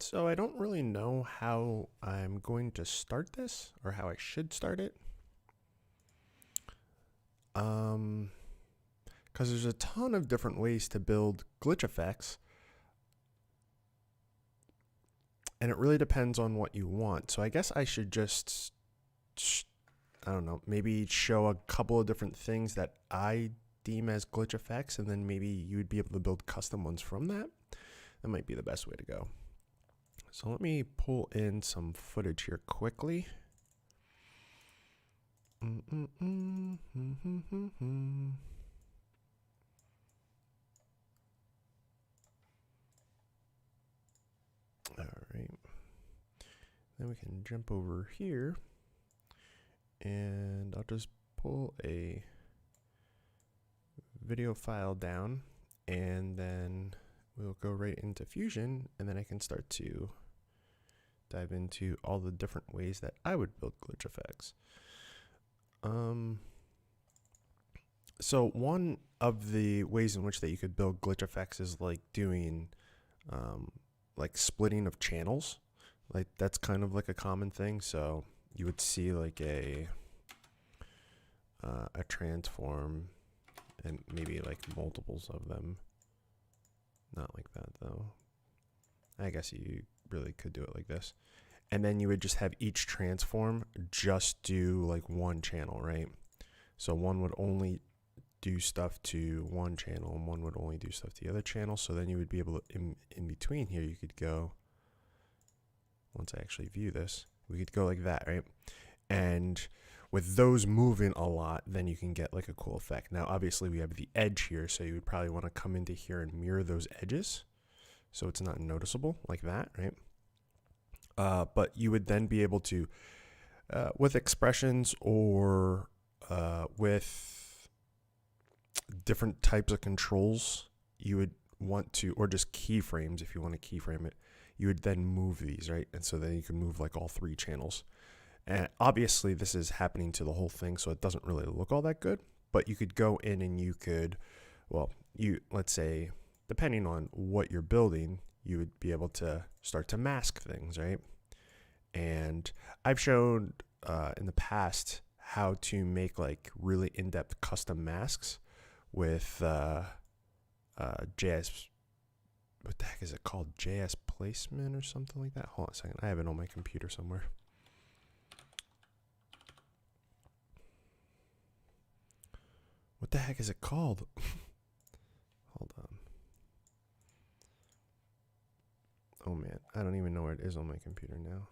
So I don't really know how I'm going to start this or how I should start it. Because there's a ton of different ways to build glitch effects. And it really depends on what you want. So I guess I should just, I don't know, maybe show a couple of different things that I deem as glitch effects, and then maybe you would be able to build custom ones from that. That might be the best way to go. So let me pull in some footage here quickly. All right. Then we can jump over here, and I'll just pull a video file down, and then we'll go right into Fusion, and then I can start to dive into all the different ways that I would build glitch effects. So one of the ways in which that you could build glitch effects is like doing like splitting of channels. Like that's kind of like a common thing. So you would see like a transform and maybe like multiples of them. Not like that though. I guess you really could do it like this. And then you would just have each transform just do like one channel, right? So one would only do stuff to one channel and one would only do stuff to the other channel. So then you would be able to, in between here, you could go, once I actually view this, we could go like that, right? And with those moving a lot, then you can get like a cool effect. Now, obviously we have the edge here, so you would probably want to come into here and mirror those edges so it's not noticeable like that, right? But you would then be able to, with expressions or with different types of controls, you would want to, or just keyframes if you want to keyframe it, you would then move these, right? And so then you can move like all three channels. And obviously this is happening to the whole thing, so it doesn't really look all that good, but you could go in and you could, well, let's say, depending on what you're building, you would be able to start to mask things, right? And I've shown in the past how to make like really in-depth custom masks with JS, what the heck is it called? JS Placement or something like that? Hold on a second. I have it on my computer somewhere. What the heck is it called? Hold on. Oh man, I don't even know where it is on my computer now.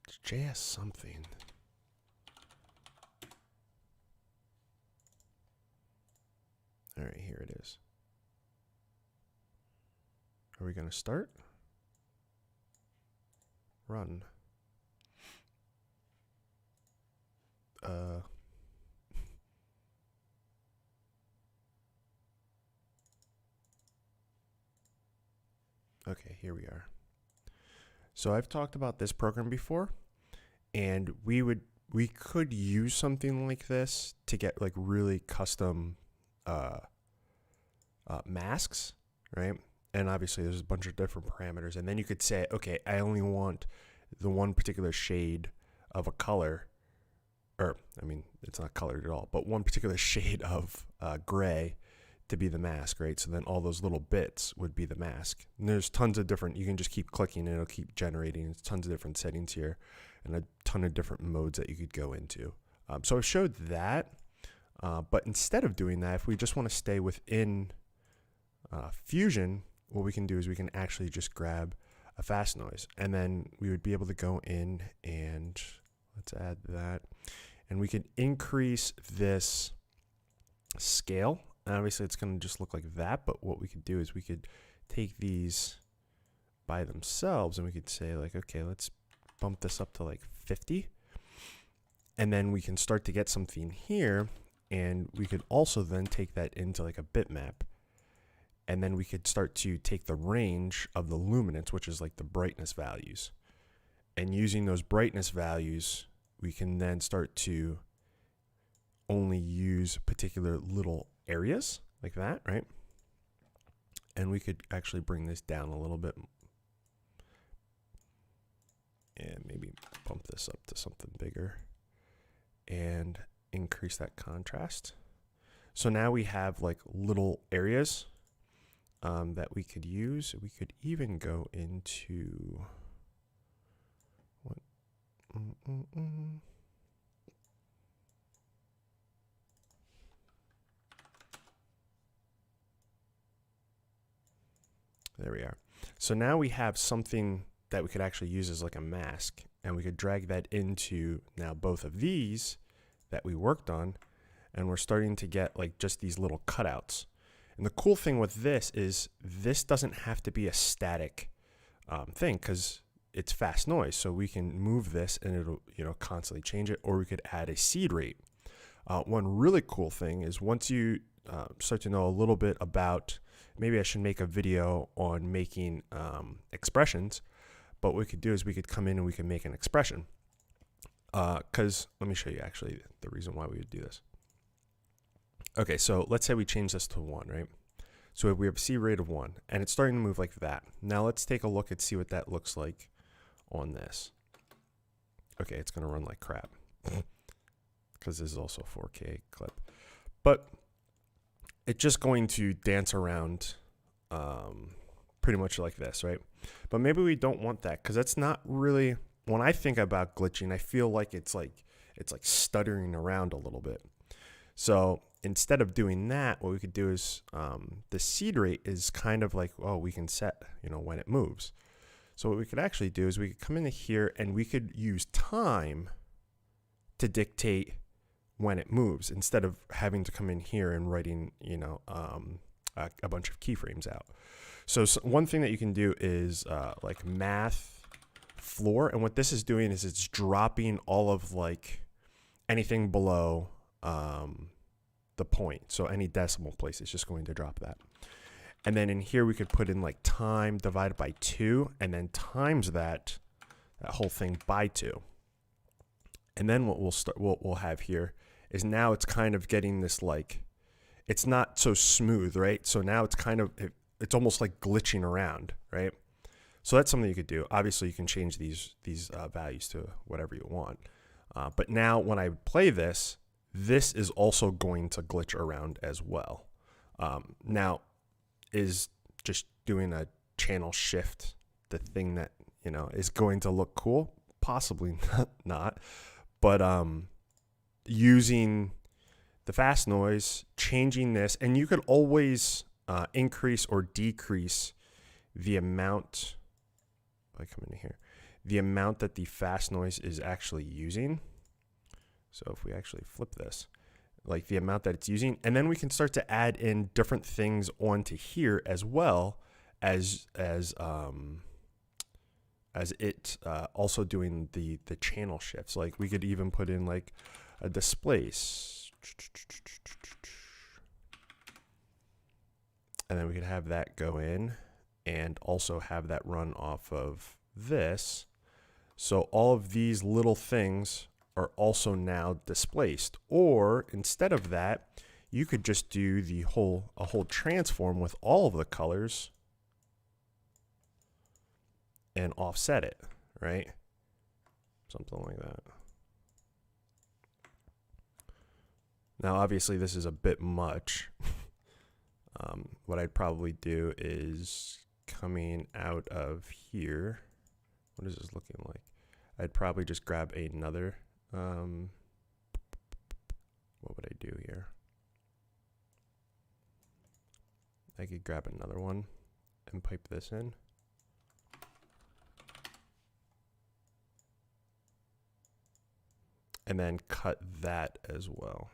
It's JS something. All right, here it is. Are we gonna start? Run. Okay, here we are. So I've talked about this program before, and we could use something like this to get like really custom masks, right? And obviously there's a bunch of different parameters, and then you could say, okay, I only want the one particular shade of a color, or I mean, it's not colored at all, but one particular shade of gray to be the mask, right? So then all those little bits would be the mask. And there's tons of different, you can just keep clicking and it'll keep generating. There's tons of different settings here and a ton of different modes that you could go into. So I showed that, but instead of doing that, if we just want to stay within Fusion, what we can do is we can actually just grab a fast noise, and then we would be able to go in and let's add that, and we can increase this scale. And obviously it's going to just look like that, but what we could do is we could take these by themselves and we could say like, okay, let's bump this up to like 50, and then we can start to get something here, and we could also then take that into like a bitmap, and then we could start to take the range of the luminance, which is like the brightness values, and using those brightness values we can then start to only use particular little areas like that, right? And we could actually bring this down a little bit. And maybe bump this up to something bigger. And increase that contrast. So now we have like little areas that we could use. We could even go into what? There we are. So now we have something that we could actually use as like a mask, and we could drag that into now both of these that we worked on, and we're starting to get like just these little cutouts. And the cool thing with this is this doesn't have to be a static thing, because it's fast noise. So we can move this and it'll, you know, constantly change it, or we could add a seed rate. One really cool thing is once you start to know a little bit about, maybe I should make a video on making expressions, but what we could do is we could come in and we can make an expression. Because let me show you actually the reason why we would do this. Okay, so let's say we change this to 1, right? So we have a seed rate of 1, and it's starting to move like that. Now let's take a look and see what that looks like on this. Okay, it's going to run like crap because this is also a 4K clip. But it's just going to dance around pretty much like this, right? But maybe we don't want that, because that's not really, when I think about glitching, I feel like it's like stuttering around a little bit. So instead of doing that, what we could do is the seed rate is kind of like, oh, we can set, you know, when it moves. So what we could actually do is we could come into here and we could use time to dictate when it moves, instead of having to come in here and writing, you know, a bunch of keyframes out. So one thing that you can do is like math floor, and what this is doing is it's dropping all of like anything below the point. So any decimal place is just going to drop that. And then in here we could put in like time divided by 2, and then times that whole thing by 2. And then what we'll have here is now it's kind of getting this, like, it's not so smooth, right? So now it's kind of, it's almost like glitching around, right? So that's something you could do. Obviously you can change these values to whatever you want. But now when I play this, this is also going to glitch around as well. Now, is just doing a channel shift the thing that, you know, is going to look cool? Possibly not. But using the fast noise, changing this, and you could always increase or decrease the amount, if I come in here, the amount that the fast noise is actually using. So if we actually flip this, like the amount that it's using, and then we can start to add in different things onto here as well as it also doing the channel shifts. Like we could even put in like a displace, and then we could have that go in and also have that run off of this. So all of these little things are also now displaced. Or instead of that, you could just do a whole transform with all of the colors and offset it, right? Something like that. Now, obviously, this is a bit much. What I'd probably do is coming out of here. What is this looking like? I'd probably just grab another. What would I do here? I could grab another one and pipe this in. And then cut that as well.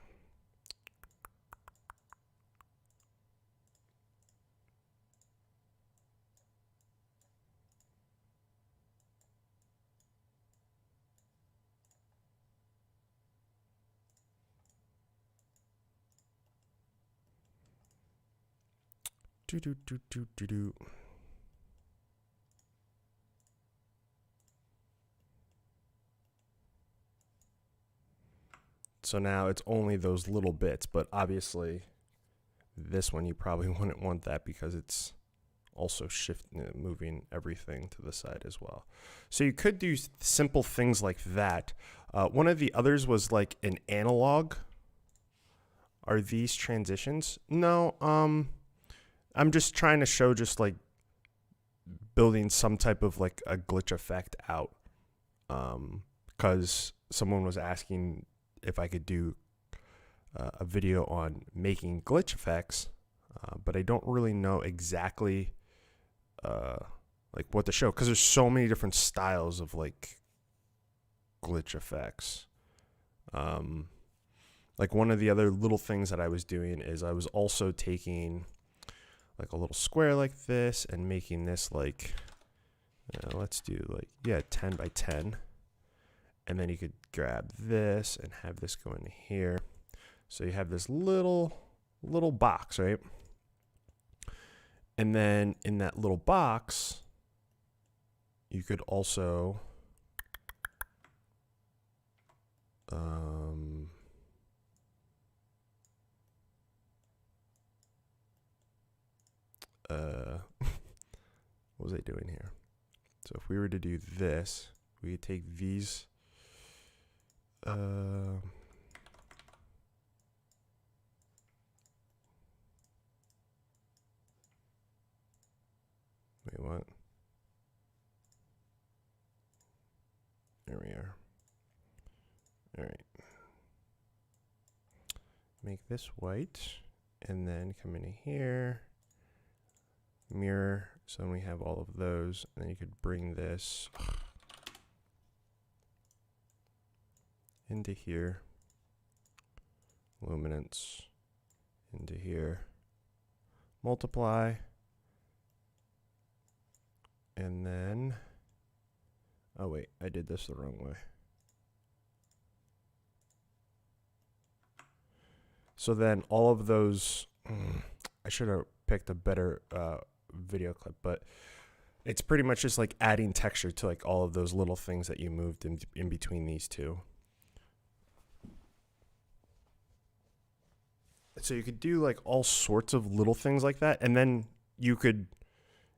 So now it's only those little bits, but obviously this one you probably wouldn't want that because it's also moving everything to the side as well. So you could do simple things like that. One of the others was like an analog. Are these transitions? No, I'm just trying to show just like building some type of like a glitch effect out. Because someone was asking if I could do a video on making glitch effects, but I don't really know exactly like what to show, because there's so many different styles of like glitch effects. Like one of the other little things that I was doing is I was also taking like a little square like this and making this like, let's do like, 10 by 10. And then you could grab this and have this go into here. So you have this little box, right? And then in that little box, you could also what was I doing here? So if we were to do this, we could take these wait, what? There we are. All right. Make this white, and then come in here, mirror, so then we have all of those, and then you could bring this into here, luminance into here, multiply, and then, oh wait, I did this the wrong way. So then all of those, I should have picked a better video clip, but it's pretty much just like adding texture to like all of those little things that you moved in between these two. So you could do like all sorts of little things like that. And then you could,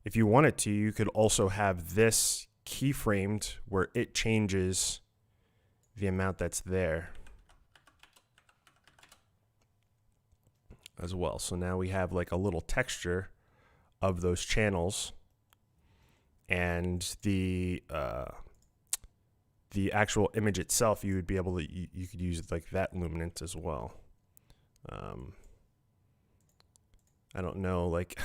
if you wanted to, you could also have this keyframed where it changes the amount that's there as well. So now we have like a little texture of those channels, and the actual image itself, you would be able to, you could use like that luminance as well. I don't know, like,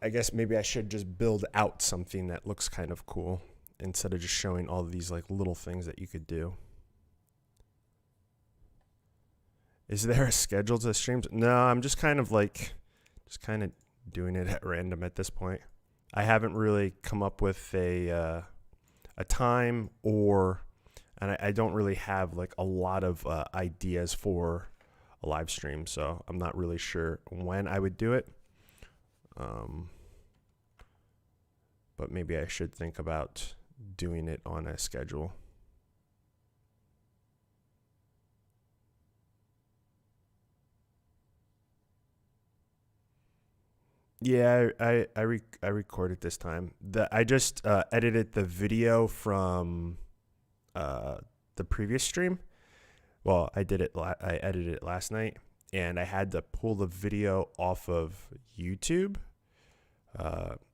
I guess maybe I should just build out something that looks kind of cool instead of just showing all of these like little things that you could do. Is there a schedule to the streams? No, I'm just kind of doing it at random at this point. I haven't really come up with a time, and I don't really have like a lot of ideas for a live stream, so I'm not really sure when I would do it. But maybe I should think about doing it on a schedule. Yeah, I recorded this time. I just edited the video from the previous stream. Well, I edited it last night, and I had to pull the video off of YouTube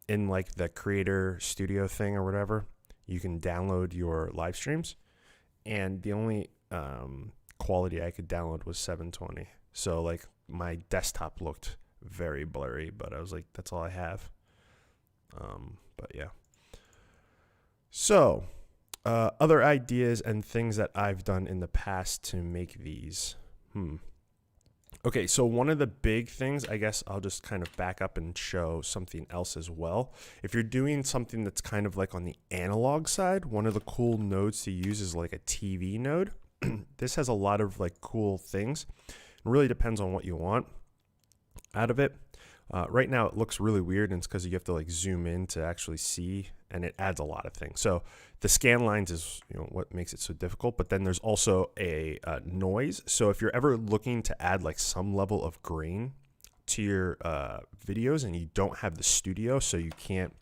in like the creator studio thing or whatever. You can download your live streams, and the only quality I could download was 720. So like my desktop looked very blurry, but I was like, that's all I have. But yeah. So other ideas and things that I've done in the past to make these. Okay, so one of the big things, I guess I'll just kind of back up and show something else as well. If you're doing something that's kind of like on the analog side, one of the cool nodes to use is like a TV node. This has a lot of like cool things. It really depends on what you want out of it. Right now it looks really weird, and it's because you have to like zoom in to actually see, and it adds a lot of things. So the scan lines is what makes it so difficult, but then there's also a noise. So if you're ever looking to add like some level of grain to your videos and you don't have the studio, so you can't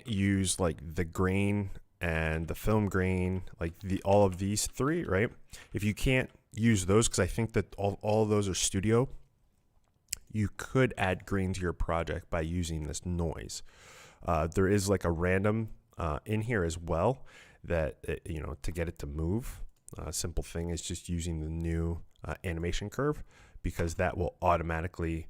use like the grain and the film grain, like all of these three, right? If you can't use those, because I think that all of those are studio, you could add grain to your project by using this noise. There is like a random in here as well that to get it to move. Simple thing is just using the new animation curve, because that will automatically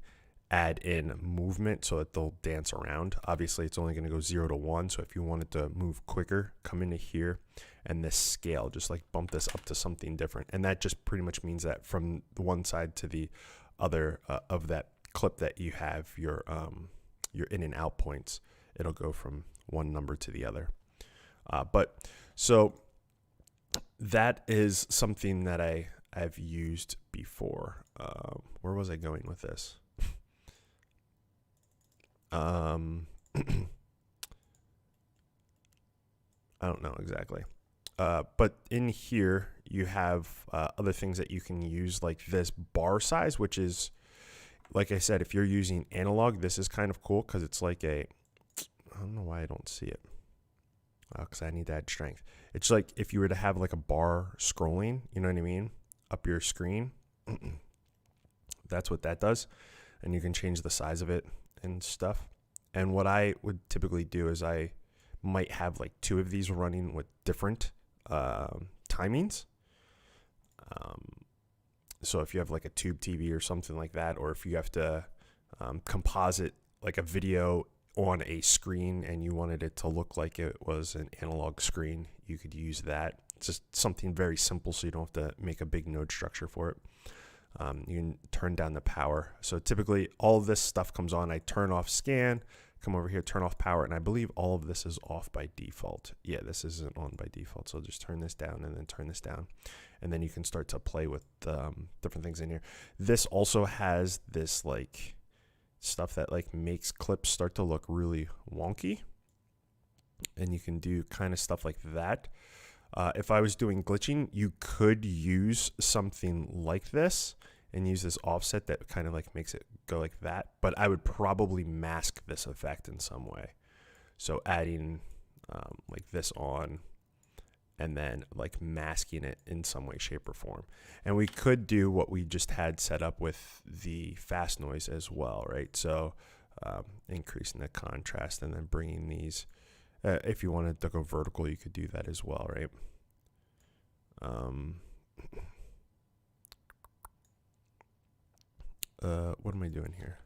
add in movement so that they'll dance around. Obviously it's only going to go 0 to 1, so if you wanted to move quicker, come into here and this scale, just like bump this up to something different, and that just pretty much means that from the one side to the other of that clip that you have your in and out points, it'll go from one number to the other. But so that is something that I've used before. Where was I going with this? I don't know exactly. But in here you have other things that you can use, like this bar size, which is, like I said, if you're using analog, this is kind of cool because it's like I don't know why I don't see it. Because I need to add strength. It's like if you were to have like a bar scrolling, you know what I mean, up your screen. That's what that does. And you can change the size of it and stuff. And what I would typically do is I might have like 2 of these running with different timings. So if you have like a tube TV or something like that, or if you have to composite like a video on a screen and you wanted it to look like it was an analog screen, you could use that. It's just something very simple, so you don't have to make a big node structure for it. You can turn down the power. So typically all of this stuff comes on. I turn off scan, come over here, turn off power, and I believe all of this is off by default. Yeah, this isn't on by default. So just turn this down and then turn this down. And then you can start to play with different things in here. This also has this like stuff that like makes clips start to look really wonky. And you can do kind of stuff like that. If I was doing glitching, you could use something like this and use this offset that kind of like makes it go like that. But I would probably mask this effect in some way. So adding like this on and then like masking it in some way, shape, or form. And we could do what we just had set up with the fast noise as well, right? So increasing the contrast and then bringing these. If you wanted to go vertical, you could do that as well, right? What am I doing here?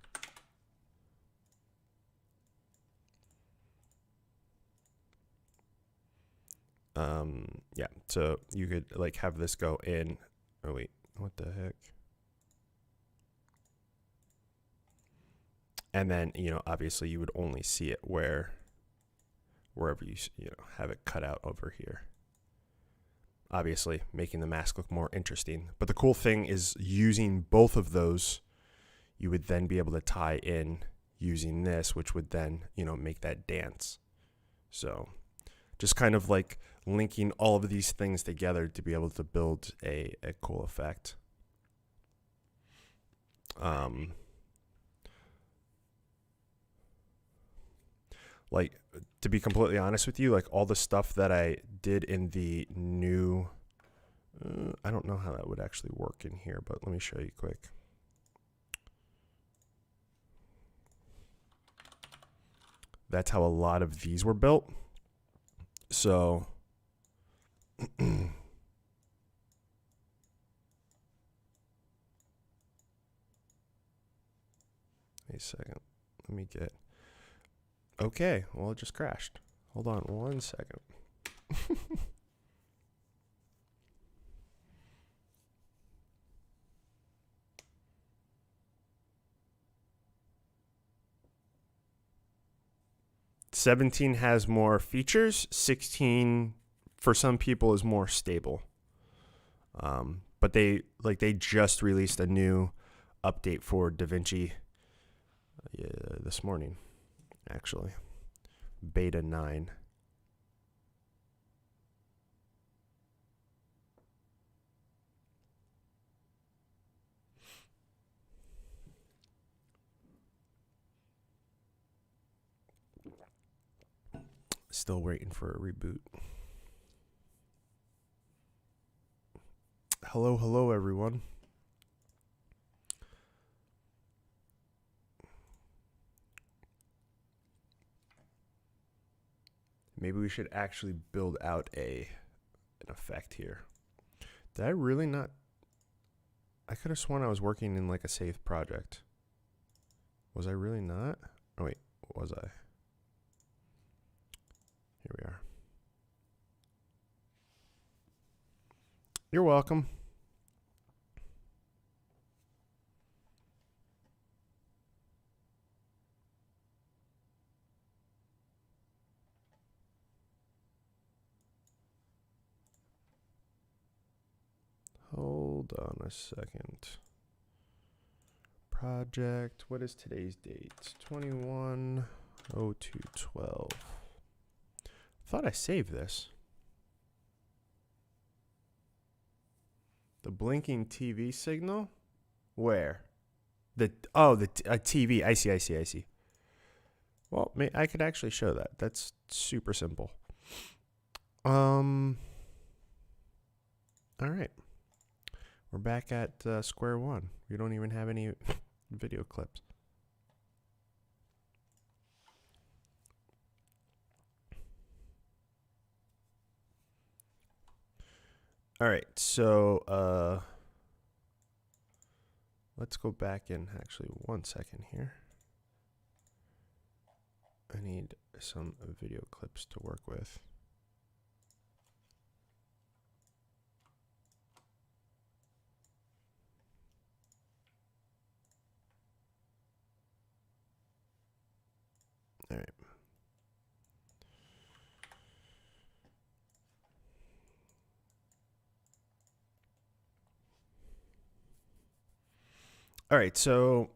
Yeah, so you could like have this go in. Oh wait, what the heck? And then, obviously you would only see it wherever you have it cut out over here. Obviously making the mask look more interesting. But the cool thing is using both of those, you would then be able to tie in using this, which would then, make that dance. So just kind of like linking all of these things together to be able to build a cool effect. Like, to be completely honest with you, like all the stuff that I did in the new, I don't know how that would actually work in here, but let me show you quick. That's how a lot of these were built. So wait a second. Let me get. Okay, well, it just crashed. Hold on 1 second. '17 has more features. 16, for some people, is more stable. But they just released a new update for DaVinci this morning, actually. Beta 9. Still waiting for a reboot. Hello, hello, everyone. Maybe we should actually build out an effect here. Did I really not? I could have sworn I was working in like a saved project. Was I really not? Oh wait, was I? Here we are. You're welcome. Hold on a second. Project, what is today's date? 21/02/12. Thought I saved this. The blinking TV signal? Where? The TV. I see. Well, I could actually show that. That's super simple. All right. We're back at square one. We don't even have any video clips. All right, so let's go back in actually 1 second here. I need some video clips to work with. All right. All right, so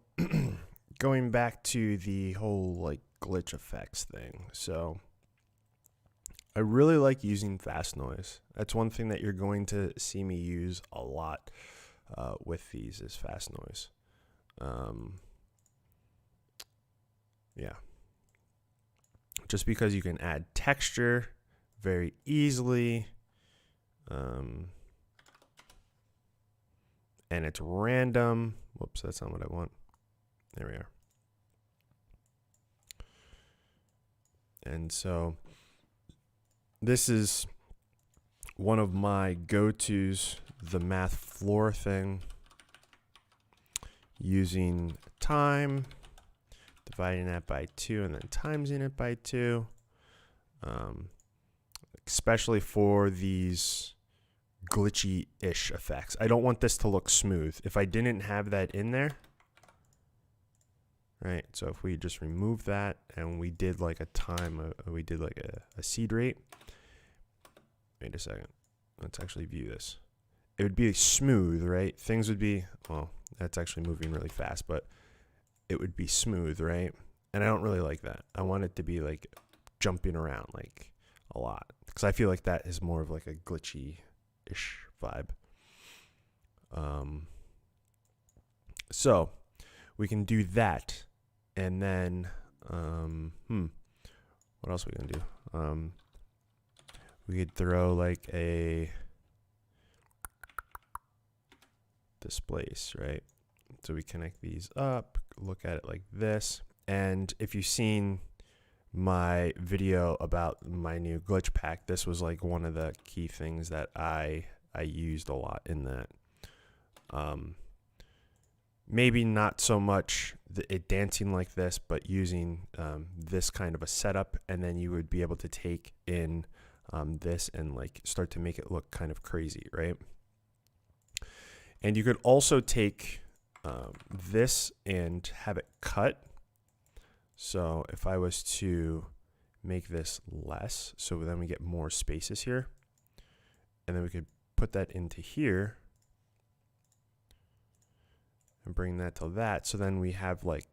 going back to the whole like glitch effects thing. So I really like using fast noise. That's one thing that you're going to see me use a lot with these is fast noise. Yeah. Just because you can add texture very easily. And it's random. Whoops, that's not what I want. There we are. And so this is one of my go-tos, the math floor thing, using time, dividing that by 2 and then timesing it by 2, especially for these glitchy-ish effects. I don't want this to look smooth. If I didn't have that in there, right? So if we just remove that and we did like a time, we did like a seed rate. Wait a second. Let's actually view this. It would be smooth, right? Things would be, well, that's actually moving really fast, but it would be smooth, right? And I don't really like that. I want it to be like jumping around like a lot because I feel like that is more of like a glitchy-ish vibe. So we can do that. And then, what else are we going to do? We could throw like a displace, right? So we connect these up, look at it like this. And if you've seen my video about my new glitch pack, this was like one of the key things that I used a lot in that. Maybe not so much it dancing like this, but using this kind of a setup, and then you would be able to take in this and like start to make it look kind of crazy, right? And you could also take this and have it cut. So if I was to make this less, so then we get more spaces here, and then we could put that into here and bring that to that. So then we have like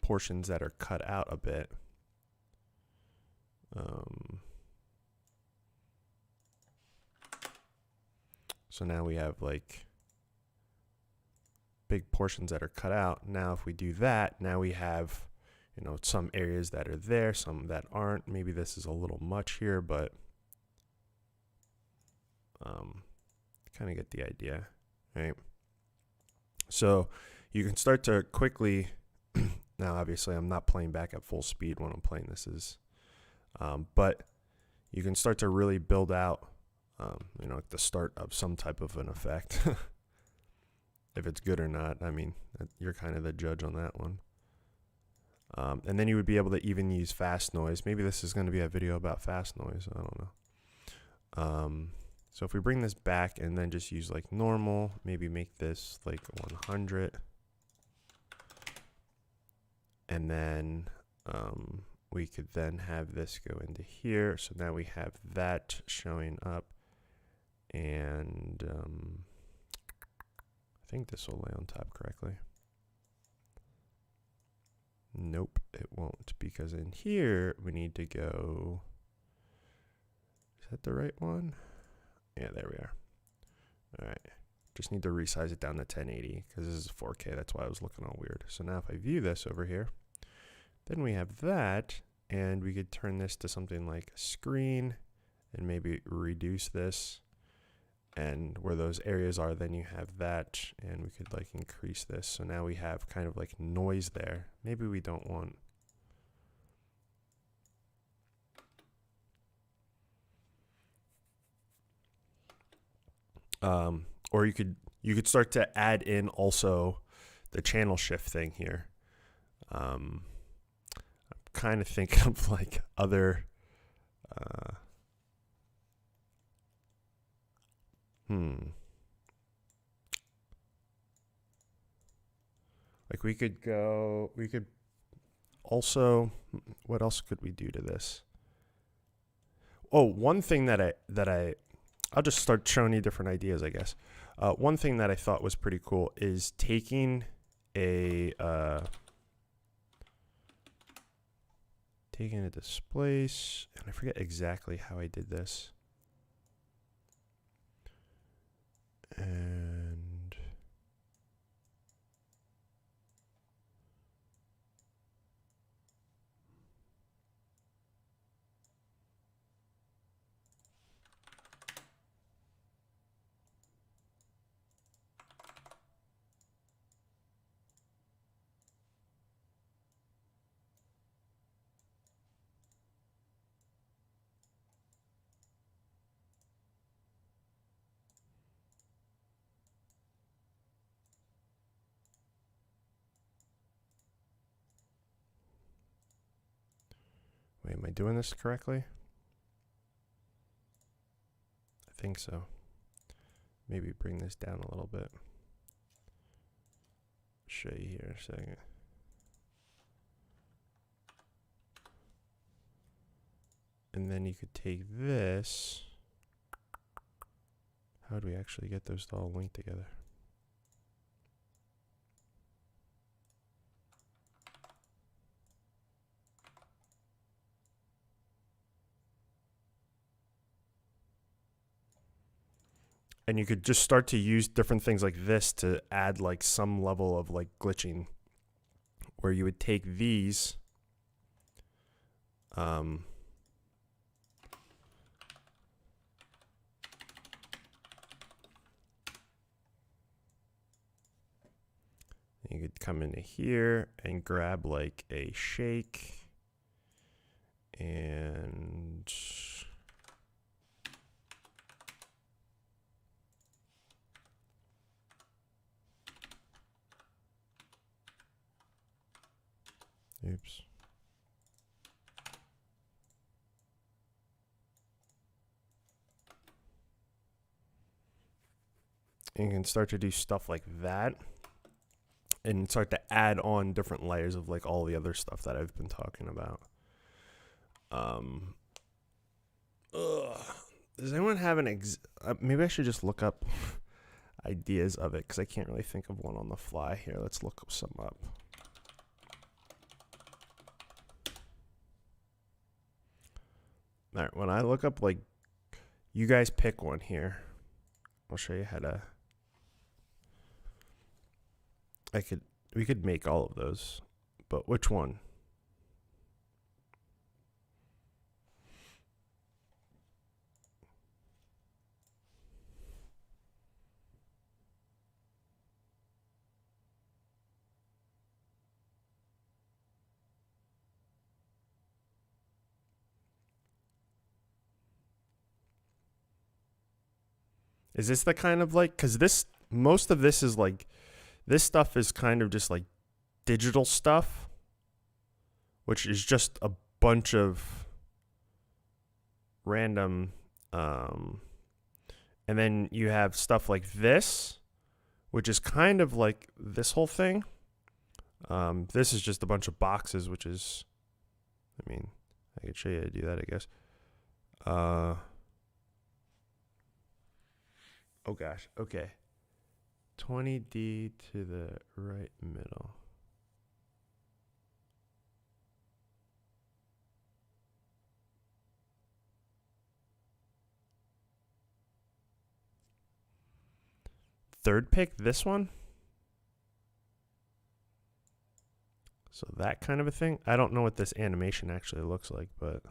portions that are cut out a bit. So now we have like big portions that are cut out. Now if we do that, now we have, you know, some areas that are there, some that aren't. Maybe this is a little much here, but kind of get the idea, right? So you can start to quickly, now obviously I'm not playing back at full speed when I'm playing this, but you can start to really build out, you know, at the start of some type of an effect. If it's good or not, I mean, you're kind of the judge on that one. And then you would be able to even use fast noise. Maybe this is going to be a video about fast noise. I don't know. So if we bring this back and then just use like normal, maybe make this like 100. And then we could then have this go into here. So now we have that showing up. And I think this will lay on top correctly. Nope, it won't, because in here we need to go, is that the right one? Yeah, there we are. All right, just need to resize it down to 1080 because this is 4K. That's why I was looking all weird. So now if I view this over here, then we have that, and we could turn this to something like a screen and maybe reduce this. And where those areas are, then you have that, and we could like increase this. So now we have kind of like noise there. Maybe we don't want. Or you could start to add in also the channel shift thing here. I'm kind of thinking of like other. Like we could also, what else could we do to this? Oh, one thing I'll just start showing you different ideas, I guess. One thing that I thought was pretty cool is taking a displace, and I forget exactly how I did this. And wait, am I doing this correctly? I think so. Maybe bring this down a little bit. Show you here in a second. And then you could take this. How do we actually get those to all link together? And you could just start to use different things like this to add like some level of like glitching, where you would take these, you could come into here and grab like a shake and oops. And you can start to do stuff like that and start to add on different layers of like all the other stuff that I've been talking about. Does anyone have an maybe I should just look up ideas of it because I can't really think of one on the fly here. Let's look some up. All right, when I look up, like, you guys pick one here. I'll show you how to. We could make all of those, but which one? Is this the kind of like, because this, most of this is like, this stuff is kind of just like digital stuff, which is just a bunch of random, and then you have stuff like this, which is kind of like this whole thing. This is just a bunch of boxes, which is, I mean, I could show you how to do that, I guess. Oh gosh, okay. 20D to the right middle. Third pick, this one. So that kind of a thing. I don't know what this animation actually looks like, but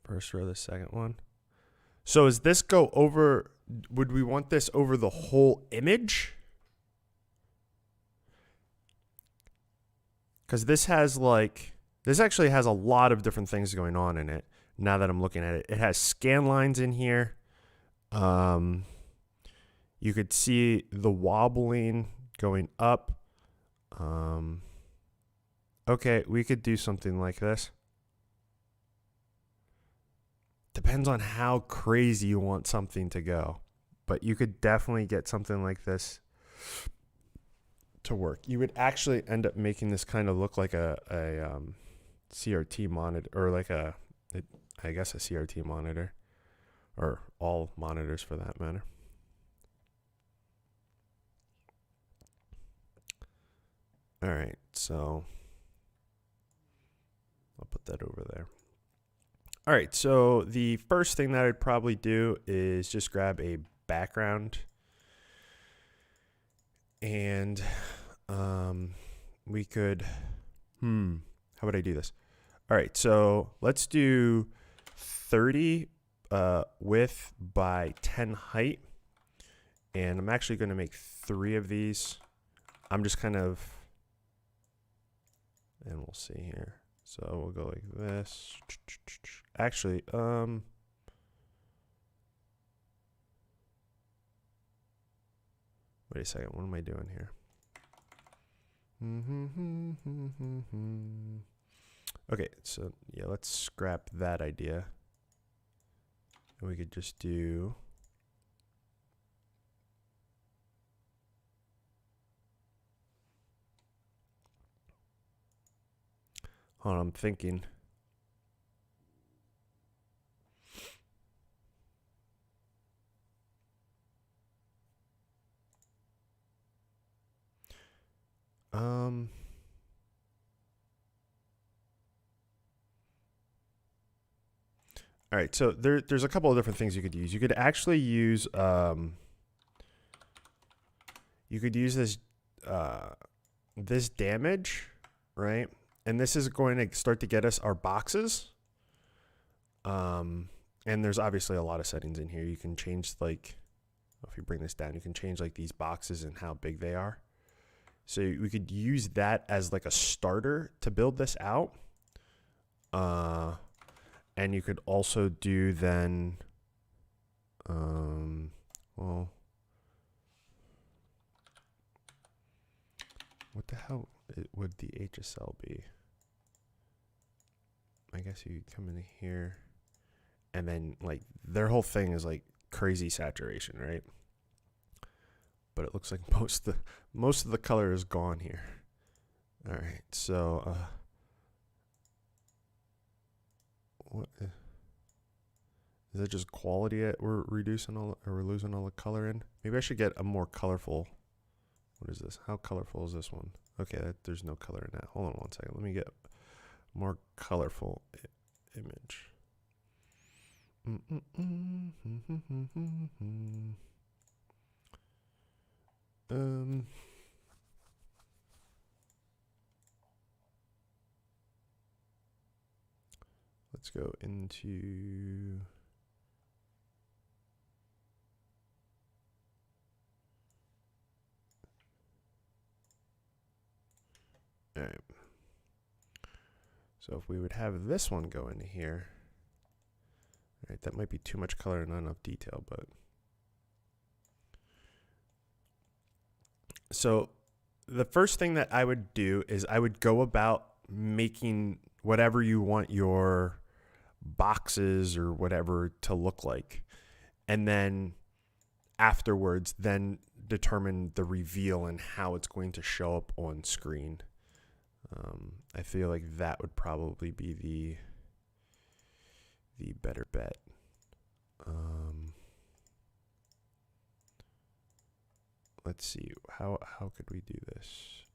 first row, the second one. So does this go over, would we want this over the whole image? Because this has like, this actually has a lot of different things going on in it. Now that I'm looking at it, it has scan lines in here. You could see the wobbling going up. Okay, we could do something like this. Depends on how crazy you want something to go. But you could definitely get something like this to work. You would actually end up making this kind of look like a CRT monitor, or like I guess a CRT monitor, or all monitors for that matter. All right, so I'll put that over there. All right, so the first thing that I'd probably do is just grab a background, and we could, how would I do this? All right, so let's do 30 width by 10 height, and I'm actually going to make 3 of these. I'm just kind of, and we'll see here. So we'll go like this. Actually, wait a second. What am I doing here? Okay, so yeah, let's scrap that idea. And we could just do, hold on, I'm thinking. All right, so there's a couple of different things you could use. You could actually use this this damage, right? And this is going to start to get us our boxes. And there's obviously a lot of settings in here. You can change, like, if you bring this down, you can change like these boxes and how big they are. So we could use that as like a starter to build this out. And you could also do then, well, what the hell would the HSL be? I guess you come in here, and then like their whole thing is like crazy saturation, right? But it looks like most of the color is gone here. All right, so what is that? Just quality that we're reducing all, or we're losing all the color in? Maybe I should get a more colorful. What is this? How colorful is this one? Okay, there's no color in that. Hold on one second. Let me get a more colorful image. Let's go into, all right. So if we would have this one go into here, right, that might be too much color and not enough detail, but. So the first thing that I would do is I would go about making whatever you want your boxes or whatever to look like. And then afterwards, then determine the reveal and how it's going to show up on screen. I feel like that would probably be the better bet. Let's see, how could we do this?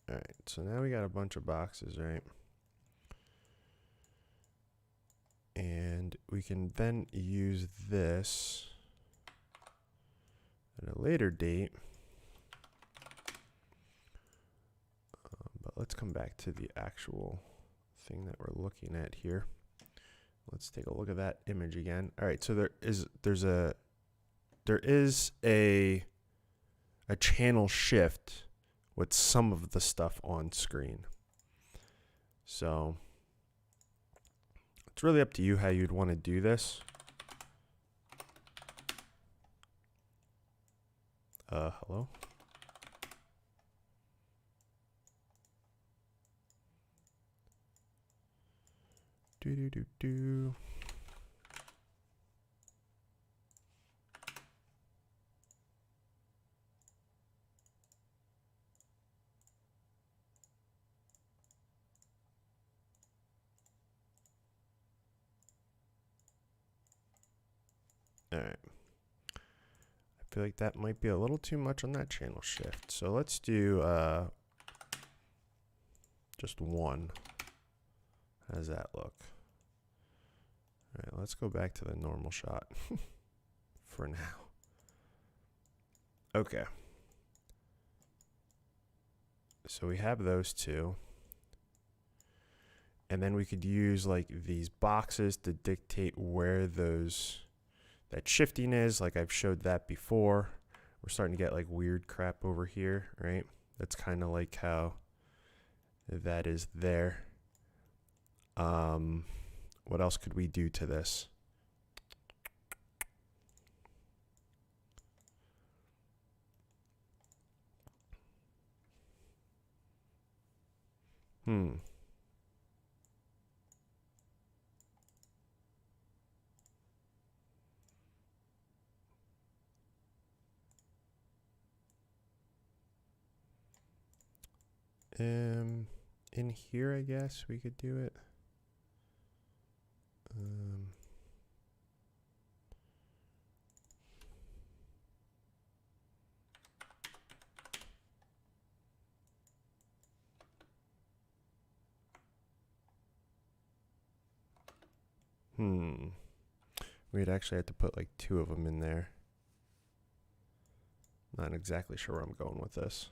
All right, so now we got a bunch of boxes, right? And we can then use this at a later date. But let's come back to the actual thing that we're looking at here. Let's take a look at that image again. All right, so there is a channel shift with some of the stuff on screen. So it's really up to you how you'd want to do this. Hello? Do. All right. I feel like that might be a little too much on that channel shift. So let's do just one. How does that look? All right, let's go back to the normal shot for now. Okay. So we have those two. And then we could use like these boxes to dictate where that shifting is. Like I've showed that before. We're starting to get like weird crap over here, right? That's kind of like how that is there. What else could we do to this? In here, I guess we could do it. We'd actually have to put like two of them in there. Not exactly sure where I'm going with this.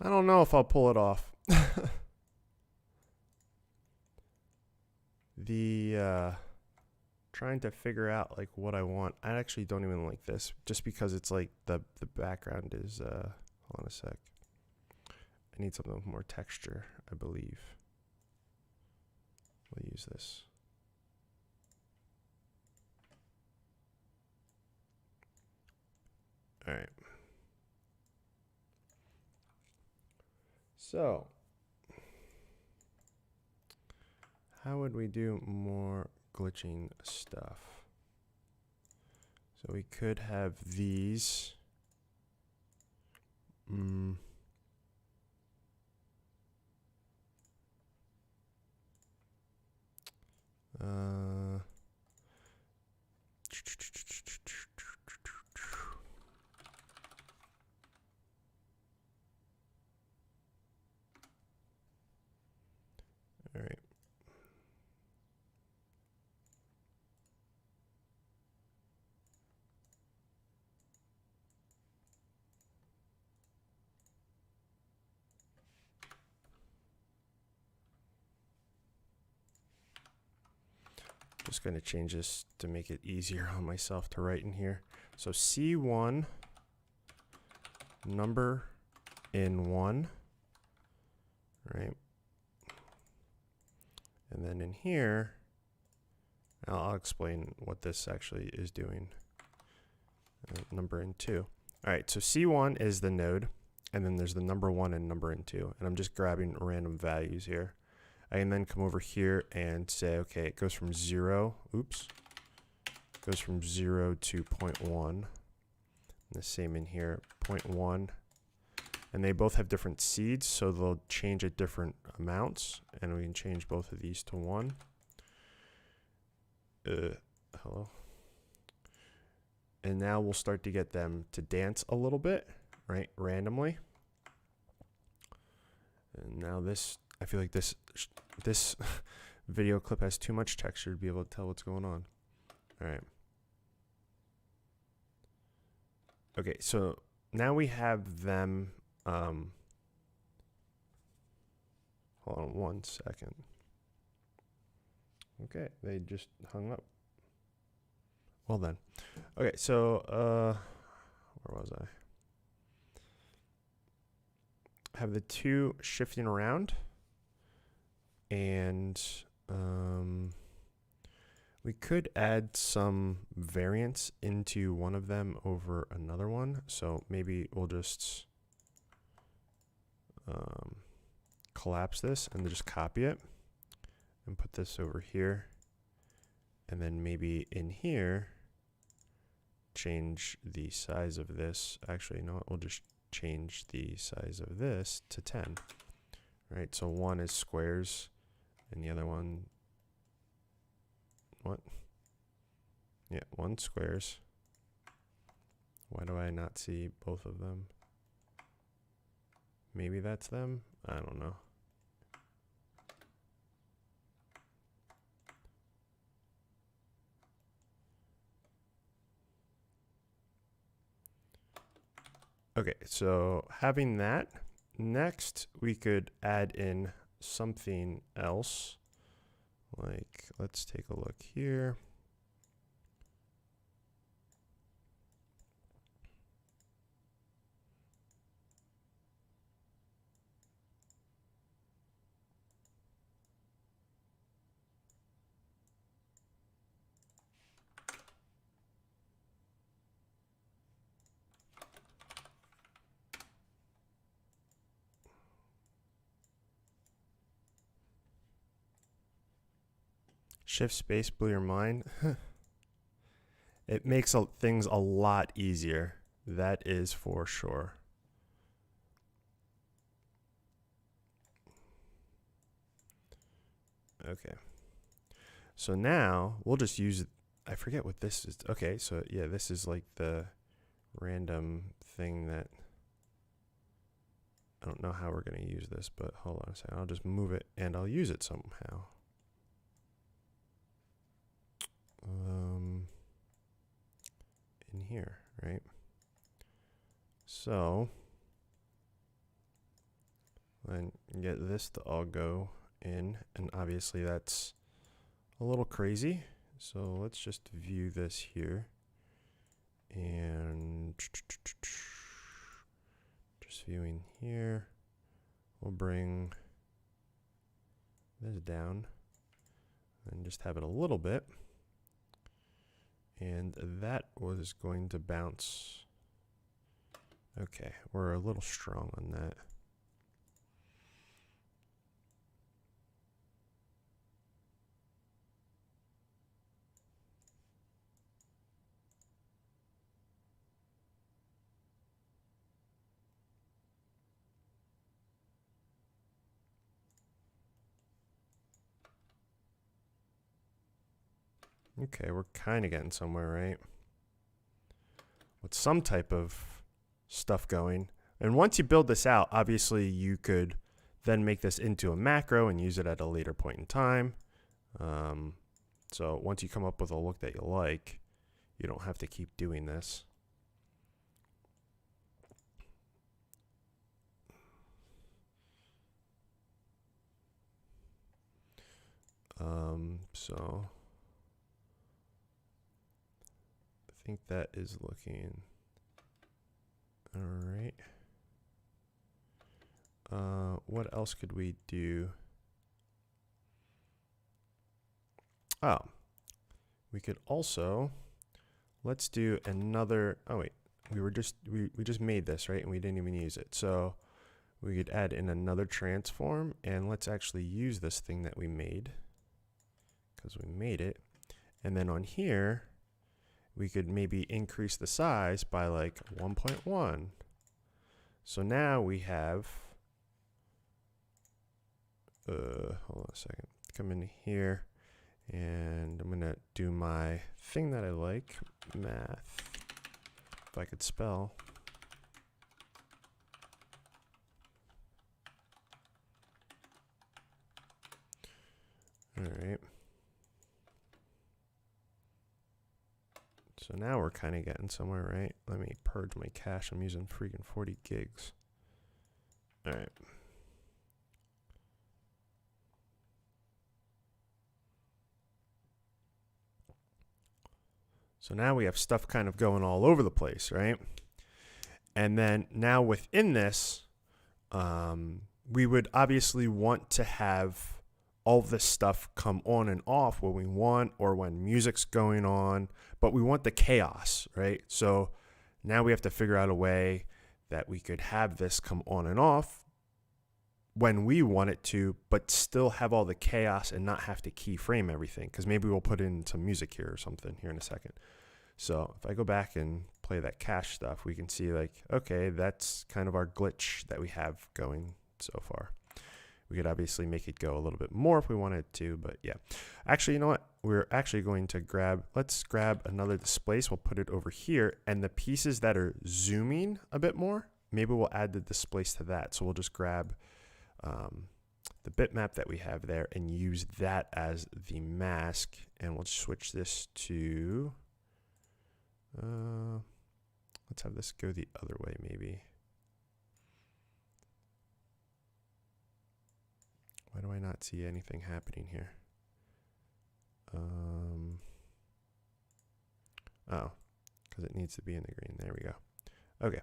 I don't know if I'll pull it off. Trying to figure out like what I want. I actually don't even like this just because it's like the background is hold on a sec. I need something with more texture, I believe. We'll use this. All right. So, how would we do more glitching stuff? So we could have these. All right. Just going to change this to make it easier on myself to write in here. So C1 number in 1, right? And then in here, I'll explain what this actually is doing. Number in 2. All right, so C1 is the node, and then there's the number 1 and number in 2. And I'm just grabbing random values here. I can then come over here and say, okay, it goes from 0, goes from 0 to 0.1. And the same in here, 0.1. And they both have different seeds, so they'll change at different amounts. And we can change both of these to 1. Hello. And now we'll start to get them to dance a little bit, right, randomly. And now this, I feel like this video clip has too much texture to be able to tell what's going on. All right. Okay, so now we have them. Hold on 1 second. Okay, they just hung up. Well then. Okay, so where was I? Have the two shifting around, and we could add some variance into one of them over another one. So maybe we'll just collapse this and just copy it and put this over here. And then maybe in here, change the size of this. Actually, you know what? We'll just change the size of this to 10. Right, so one is squares and the other one, what? Yeah, one squares. Why do I not see both of them? Maybe that's them? I don't know. Okay, so having that, next we could add in something else. Like, let's take a look here. Shift space blew your mind. It makes things a lot easier. That is for sure. Okay. So now we'll just use, I forget what this is. Okay, so yeah, this is like the random thing that, I don't know how we're going to use this, but hold on a second. I'll just move it and I'll use it somehow. In here, right? So then get this to all go in, and obviously that's a little crazy. So let's just view this here and just viewing here. We'll bring this down and just have it a little bit. And that was going to bounce. Okay, we're a little strong on that. Okay, we're kind of getting somewhere, right? With some type of stuff going. And once you build this out, obviously you could then make this into a macro and use it at a later point in time. So once you come up with a look that you like, you don't have to keep doing this. So I think that is looking all right. What else could we do? Oh, we could also, let's do another, oh wait, we just made this, right? And we didn't even use it. So we could add in another transform, and let's actually use this thing that we made because we made it. And then on here, we could maybe increase the size by like 1.1. So now we have, hold on a second, come in here, and I'm gonna do my thing that I like, math, if I could spell. All right. So now we're kind of getting somewhere, right? Let me purge my cache. I'm using freaking 40 gigs. All right. So now we have stuff kind of going all over the place, right? And then now within this, we would obviously want to have all this stuff come on and off when we want or when music's going on, but we want the chaos, right? So now we have to figure out a way that we could have this come on and off when we want it to, but still have all the chaos and not have to keyframe everything, because maybe we'll put in some music here or something here in a second. So if I go back and play that cache stuff, we can see like, okay, that's kind of our glitch that we have going so far. We could obviously make it go a little bit more if we wanted to, but yeah. Actually, you know what? We're actually going to let's grab another displace. We'll put it over here, and the pieces that are zooming a bit more, maybe we'll add the displace to that. So we'll just grab the bitmap that we have there and use that as the mask, and we'll switch this to, let's have this go the other way maybe. Why do I not see anything happening here? Oh, because it needs to be in the green. There we go. Okay,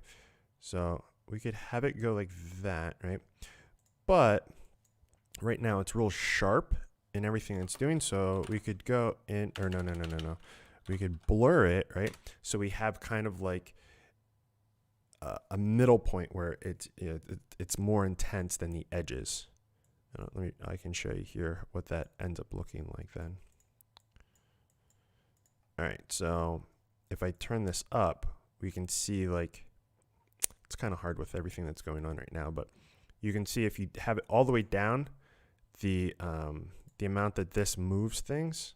so we could have it go like that, right? But right now it's real sharp in everything it's doing, so we could go in, or no. We could blur it, right? So we have kind of like a middle point where it's more intense than the edges. I can show you here what that ends up looking like then. All right, so if I turn this up, we can see like, it's kind of hard with everything that's going on right now, but you can see if you have it all the way down, the amount that this moves things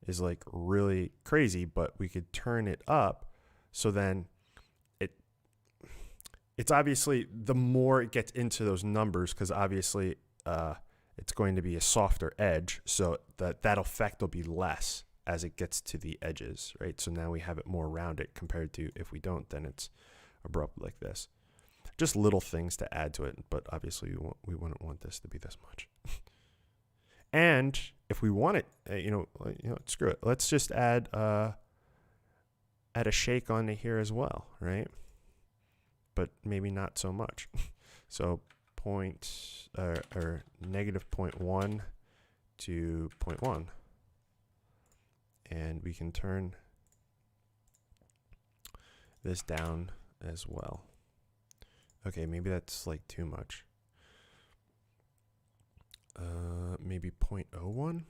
is like really crazy, but we could turn it up. So then it's obviously, the more it gets into those numbers, because obviously it's going to be a softer edge, so that effect will be less as it gets to the edges, right? So now we have it more rounded compared to if we don't, then it's abrupt like this. Just little things to add to it, but obviously we wouldn't want this to be this much. And if we want it, screw it. Let's just add a shake onto here as well, right? But maybe not so much. So negative 0.1 to 0.1. And we can turn this down as well. Okay, maybe that's like too much. Maybe 0.01.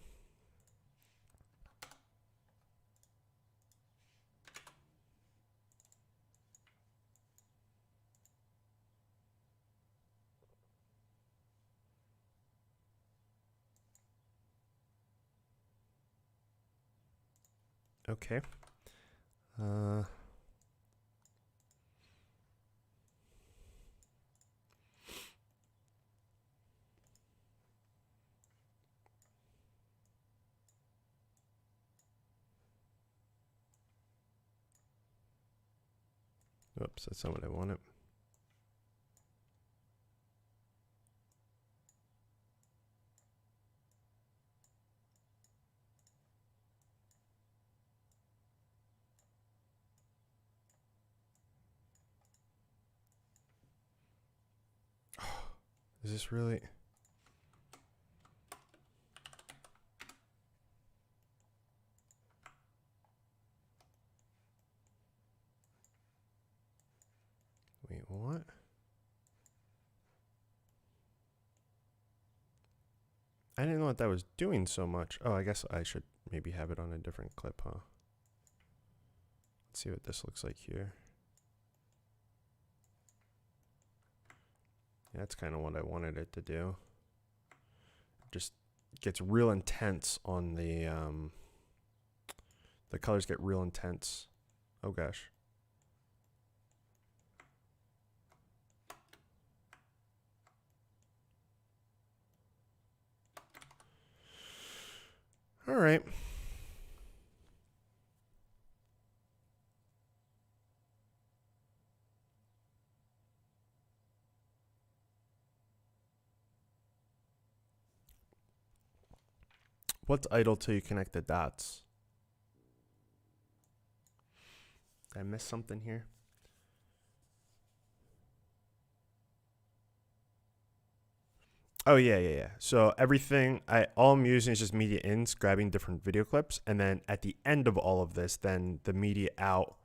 Okay. Oops, that's not what I wanted. Is this really? Wait, what? I didn't know that was doing so much. Oh, I guess I should maybe have it on a different clip, huh? Let's see what this looks like here. Yeah, that's kind of what I wanted it to do. Just gets real intense on the colors get real intense. Oh gosh. All right. What's idle till you connect the dots? Did I miss something here? Oh yeah. So everything all I'm using is just media ins, grabbing different video clips, and then at the end of all of this, then the media out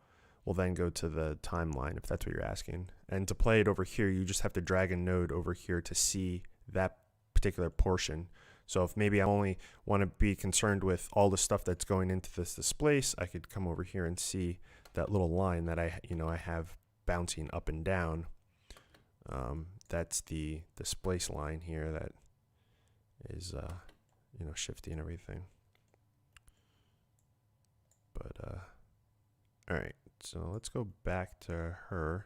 will then go to the timeline, if that's what you're asking. And to play it over here, you just have to drag a node over here to see that particular portion. So if maybe I only want to be concerned with all the stuff that's going into this displace, I could come over here and see that little line that I have bouncing up and down. That's the displace line here that is shifting everything. But all right, so let's go back to her.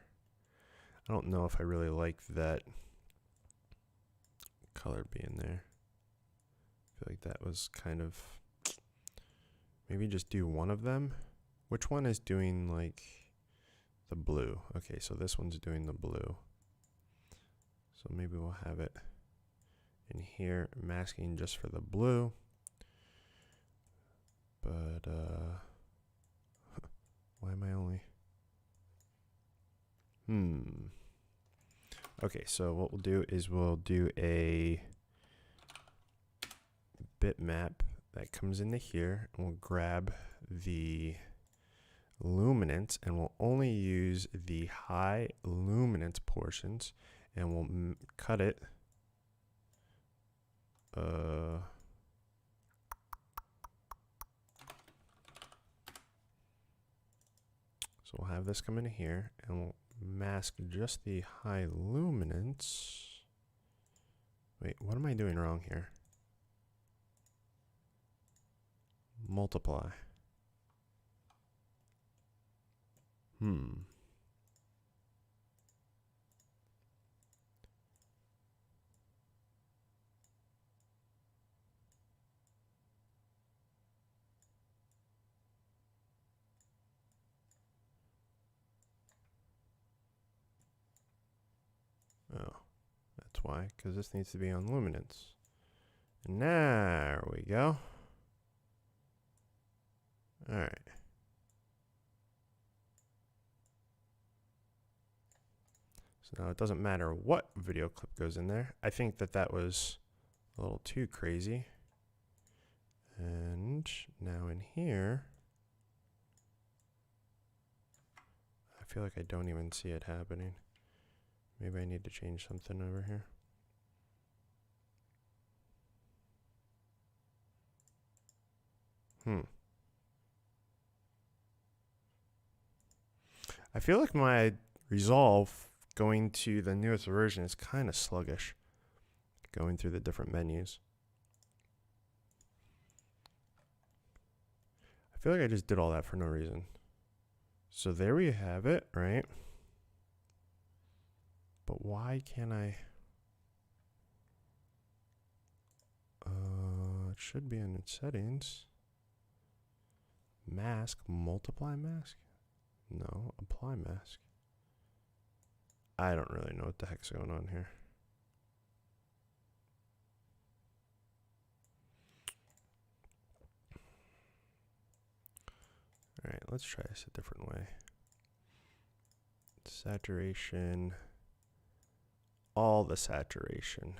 I don't know if I really like that color being there. I feel like that was kind of, maybe just do one of them. Which one is doing like the blue? Okay, so this one's doing the blue. So maybe we'll have it in here, masking just for the blue. But why am I only? Okay, so what we'll do is we'll do a bitmap that comes into here, and we'll grab the luminance, and we'll only use the high luminance portions, and we'll cut it. So we'll have this come into here, and we'll mask just the high luminance. Wait, what am I doing wrong here? Multiply. Oh, that's why, because this needs to be on luminance. And there we go. All right. So now it doesn't matter what video clip goes in there. I think that was a little too crazy. And now in here, I feel like I don't even see it happening. Maybe I need to change something over here. I feel like my Resolve going to the newest version is kind of sluggish, going through the different menus. I I feel like I just did all that for no reason. So there we have it, right? But why can't I? It should be in its settings. Mask, multiply mask? No, apply mask. I don't really know what the heck's going on here. All right, let's try this a different way. Saturation. All the saturation.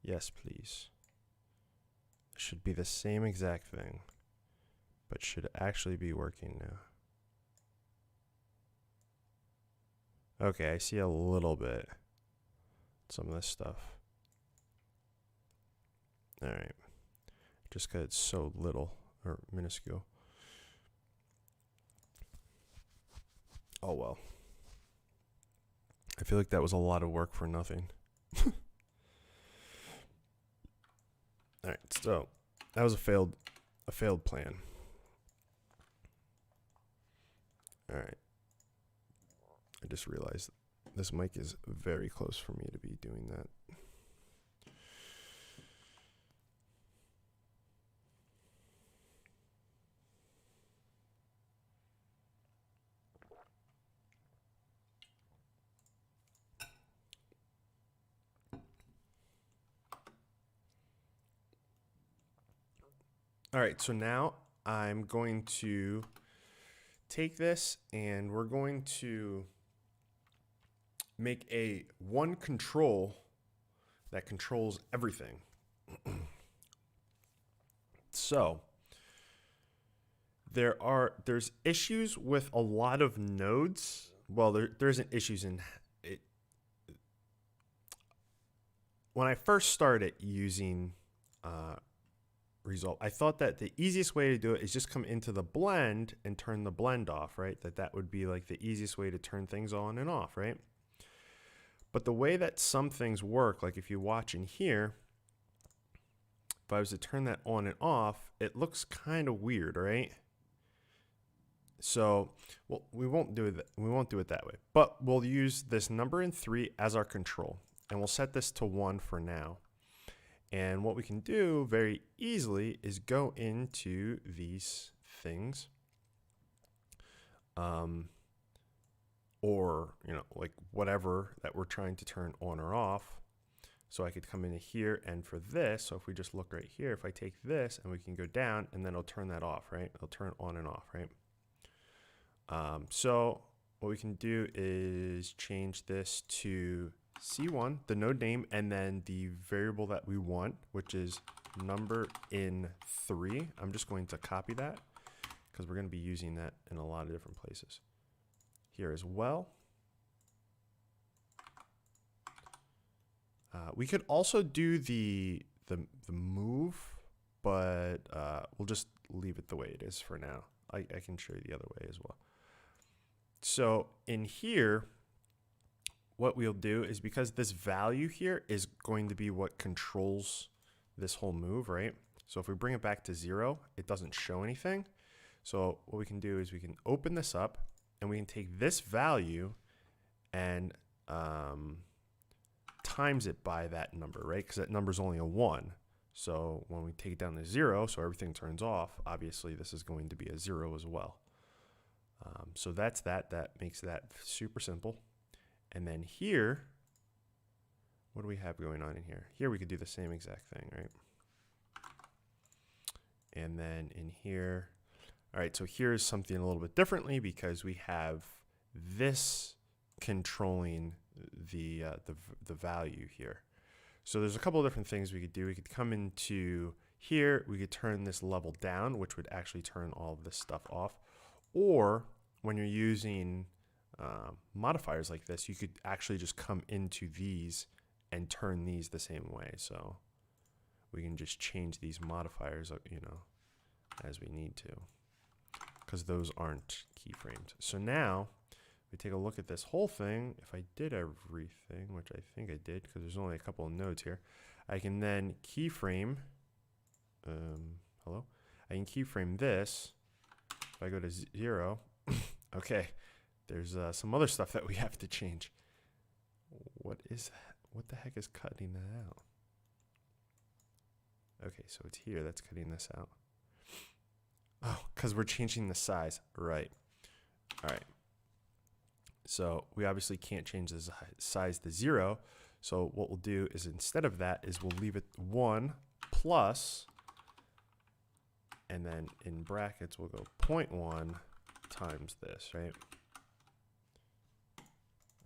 Yes, please. It should be the same exact thing, but should actually be working now. Okay, I see a little bit. Some of this stuff. All right. Just because it's so little or minuscule. Oh well. I feel like that was a lot of work for nothing. All right, so that was a failed plan. All right. I just realized this mic is very close for me to be doing that. All right, so now I'm going to take this and we're going to make a one control that controls everything. So there's issues with a lot of nodes. Well, there isn't issues in it. When I first started using Resolve, I thought that the easiest way to do it is just come into the blend and turn the blend off, right? That would be like the easiest way to turn things on and off, right? But the way that some things work, like if you watch in here, if I was to turn that on and off, it looks kind of weird, right? So, well, we won't do it that way, but we'll use this number in 3 as our control, and we'll set this to 1 for now. And what we can do very easily is go into these things, or, you know, like whatever that we're trying to turn on or off. So I could come in here, and for this, so if we just look right here, if I take this and we can go down, and then it'll turn that off, right? It'll turn on and off, right? So what we can do is change this to C1, the node name, and then the variable that we want, which is number in 3. I'm just going to copy that because we're going to be using that in a lot of different places here as well. We could also do the move, but we'll just leave it the way it is for now. I can show you the other way as well. So in here, what we'll do is, because this value here is going to be what controls this whole move, right? So if we bring it back to 0, it doesn't show anything. So what we can do is we can open this up, and we can take this value and times it by that number, right? Because that number is only a 1. So when we take it down to 0, so everything turns off, obviously this is going to be a 0 as well. So that's that. That makes that super simple. And then here, what do we have going on in here? Here we could do the same exact thing, right? And then in here, all right, so here's something a little bit differently, because we have this controlling the value here. So there's a couple of different things we could do. We could come into here, we could turn this level down, which would actually turn all of this stuff off. Or when you're using modifiers like this, you could actually just come into these and turn these the same way. So we can just change these modifiers, you know, as we need to, because those aren't keyframed. So now we take a look at this whole thing. If I did everything, which I think I did, because there's only a couple of nodes here, I can then keyframe, I can keyframe this, If I go to 0, okay, there's some other stuff that we have to change. What is that? What the heck is cutting that out? Okay, so it's here that's cutting this out. Oh, because we're changing the size. Right. All right. So we obviously can't change the size to 0. So what we'll do is instead of that is we'll leave it 1 plus, and then in brackets we'll go 0.1 times this, right?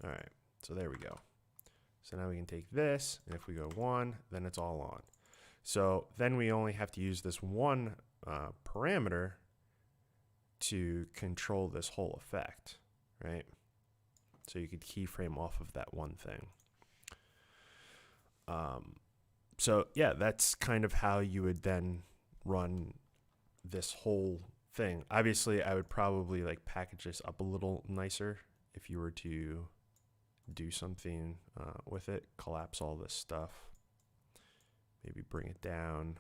All right, so there we go. So now we can take this, and if we go 1, then it's all on. So then we only have to use this one parameter to control this whole effect, right? So you could keyframe off of that one thing. So yeah, that's kind of how you would then run this whole thing. Obviously, I would probably like package this up a little nicer if you were to do something with it, collapse all this stuff, maybe bring it down.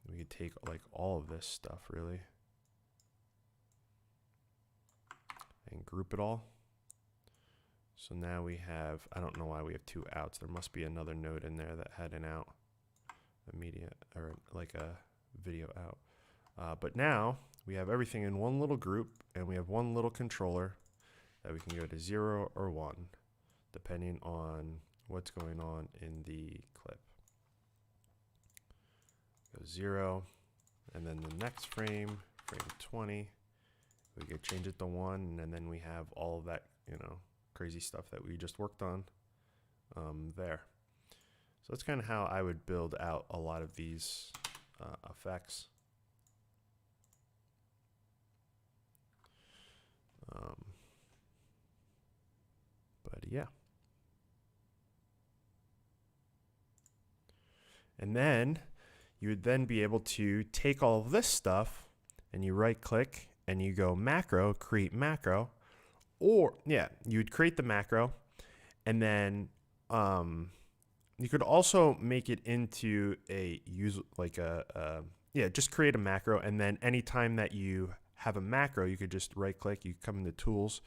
We could take like all of this stuff really and group it all. So now we have, I don't know why we have 2 outs. There must be another node in there that had an out, a media, or like a video out. But now we have everything in one little group, and we have one little controller that we can go to 0 or 1, depending on what's going on in the clip. Go 0, and then the next frame, frame 20, we could change it to 1, and then we have all of that, you know, crazy stuff that we just worked on there. So that's kind of how I would build out a lot of these effects. But yeah. And then you would then be able to take all of this stuff and you right click and you go macro, create macro. Or, yeah, you would create the macro, and then you could also make it into a just create a macro, and then anytime that you have a macro, you could just right click, you come into tools,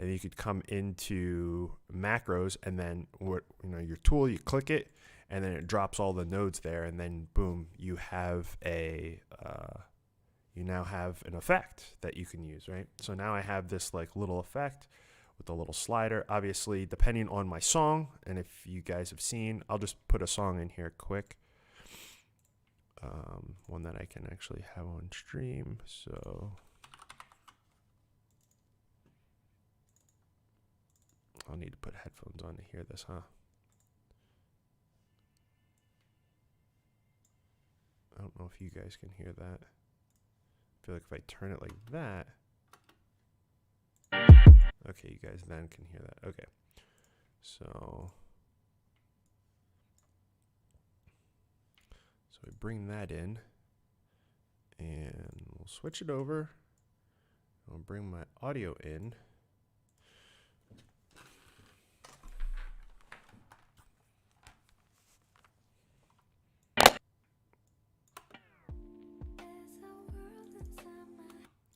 and you could come into macros, and then your tool, you click it, and then it drops all the nodes there, and then boom, you have you now have an effect that you can use, right? So now I have this like little effect with a little slider. Obviously, depending on my song, and if you guys have seen, I'll just put a song in here quick. One that I can actually have on stream. So I'll need to put headphones on to hear this, huh? I don't know if you guys can hear that. I feel like if I turn it like that, okay, you guys then can hear that. Okay, so we bring that in, and we'll switch it over. I'll bring my audio in.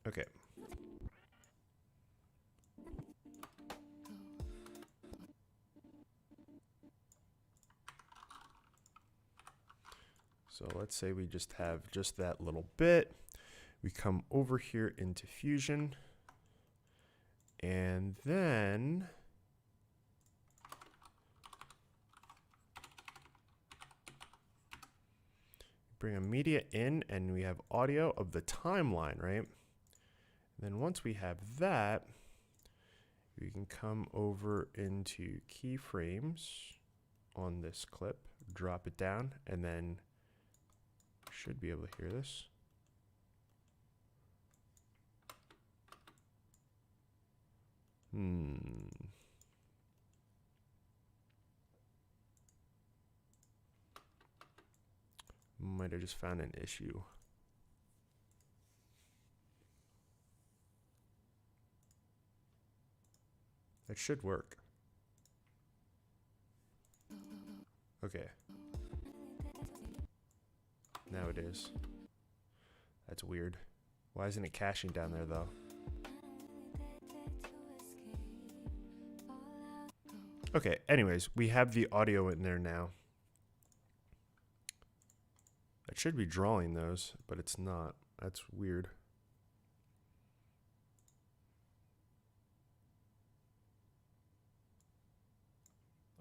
Okay. So let's say we just have just that little bit. We come over here into Fusion, and then bring a media in, and we have audio of the timeline, right? And then once we have that, we can come over into keyframes on this clip, drop it down, and then should be able to hear this. Might have just found an issue. That should work. Okay. Now it is. That's weird. Why isn't it caching down there though? Okay, anyways, we have the audio in there now. It should be drawing those, but it's not. That's weird.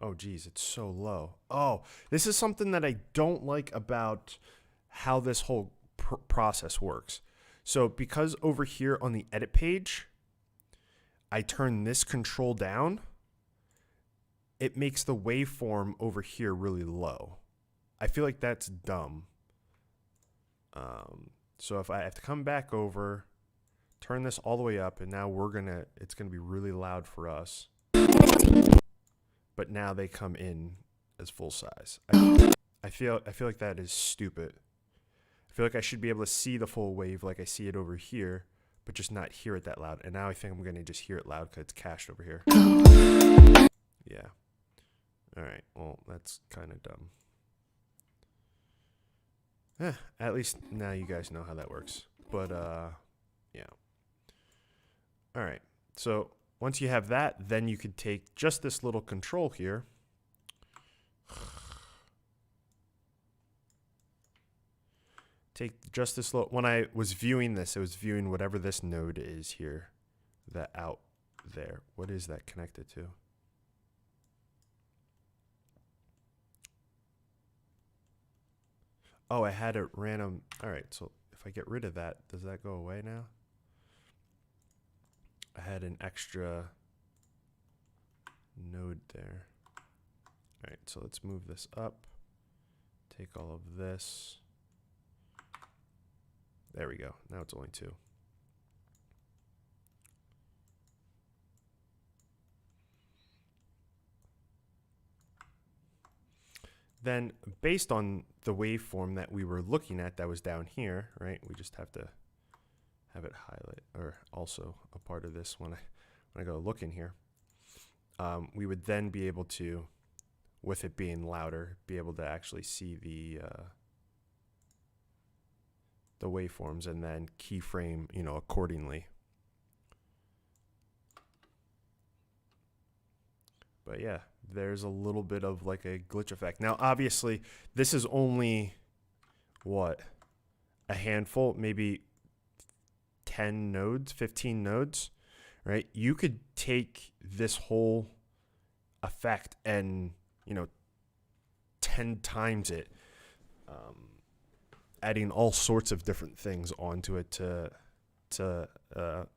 Oh, geez, it's so low. Oh, this is something that I don't like about how this whole process works. So because over here on the edit page, I turn this control down, it makes the waveform over here really low. I feel like that's dumb. So if I have to come back over, turn this all the way up, and now it's gonna be really loud for us. But now they come in as full size. I feel like that is stupid. I feel like I should be able to see the full wave like I see it over here, but just not hear it that loud. And now I think I'm gonna just hear it loud because it's cached over here. Yeah. All right. Well, that's kind of dumb. At least now you guys know how that works. But yeah. All right. So once you have that, then you could take just this little control here. Take just this little, when I was viewing this, it was viewing whatever this node is here, that out there. What is that connected to? Oh, I had a random, all right, so if I get rid of that, does that go away now? I had an extra node there. All right, so let's move this up. Take all of this. There we go. Now it's only 2. Then based on the waveform that we were looking at that was down here, right? We just have to have it highlight, or also a part of this when I go look in here. We would then be able to, with it being louder, be able to actually see the waveforms and then keyframe, accordingly. But yeah, there's a little bit of like a glitch effect. Now, obviously, this is only, what, a handful, maybe 10 nodes, 15 nodes, right? You could take this whole effect and, 10 times it, adding all sorts of different things onto it to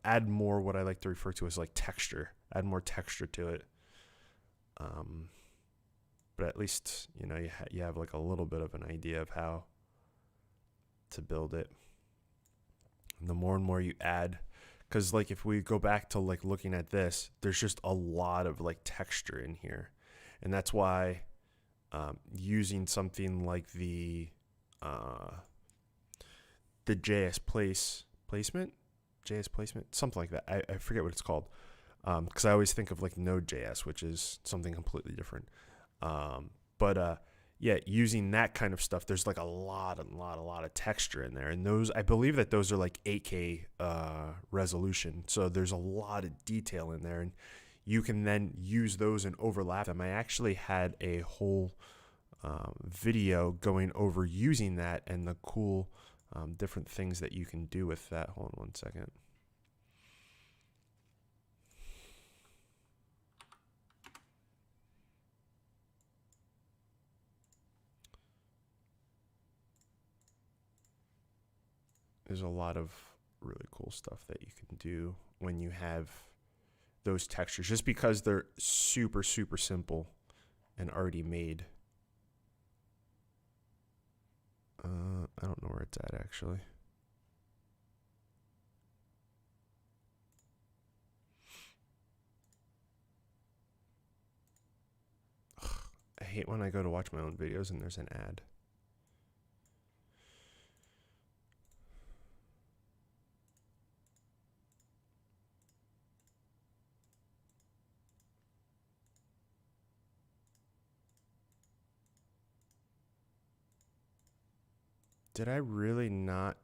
add more, what I like to refer to as like texture, add more texture to it. But at least, you have like a little bit of an idea of how to build it. And the more and more you add, because like if we go back to like looking at this, there's just a lot of like texture in here. And that's why using something like the JS placement, something like that. I forget what it's called. Because I always think of like Node.js, which is something completely different. Yeah, using that kind of stuff, there's like a lot of texture in there. And those, I believe that those are like 8K resolution. So there's a lot of detail in there. And you can then use those and overlap them. I actually had a whole video going over using that and the cool different things that you can do with that. Hold on one second. There's a lot of really cool stuff that you can do when you have those textures, just because they're super, super simple and already made. I don't know where it's at, actually. Ugh, I hate when I go to watch my own videos and there's an ad. Did I really not?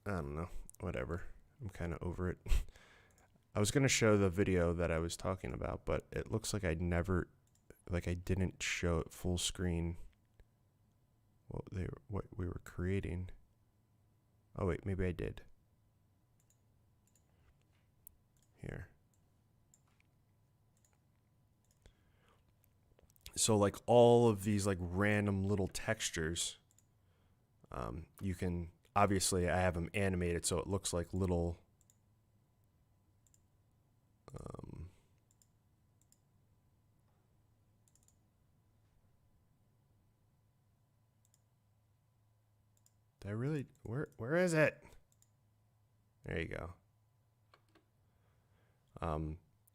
I don't know, whatever. I'm kind of over it. I was going to show the video that I was talking about, but it looks like I didn't show it full screen what we were creating. Oh wait, maybe I did. Here. So like all of these like random little textures, you can, obviously I have them animated so it looks like little did I really, where is it? There you go.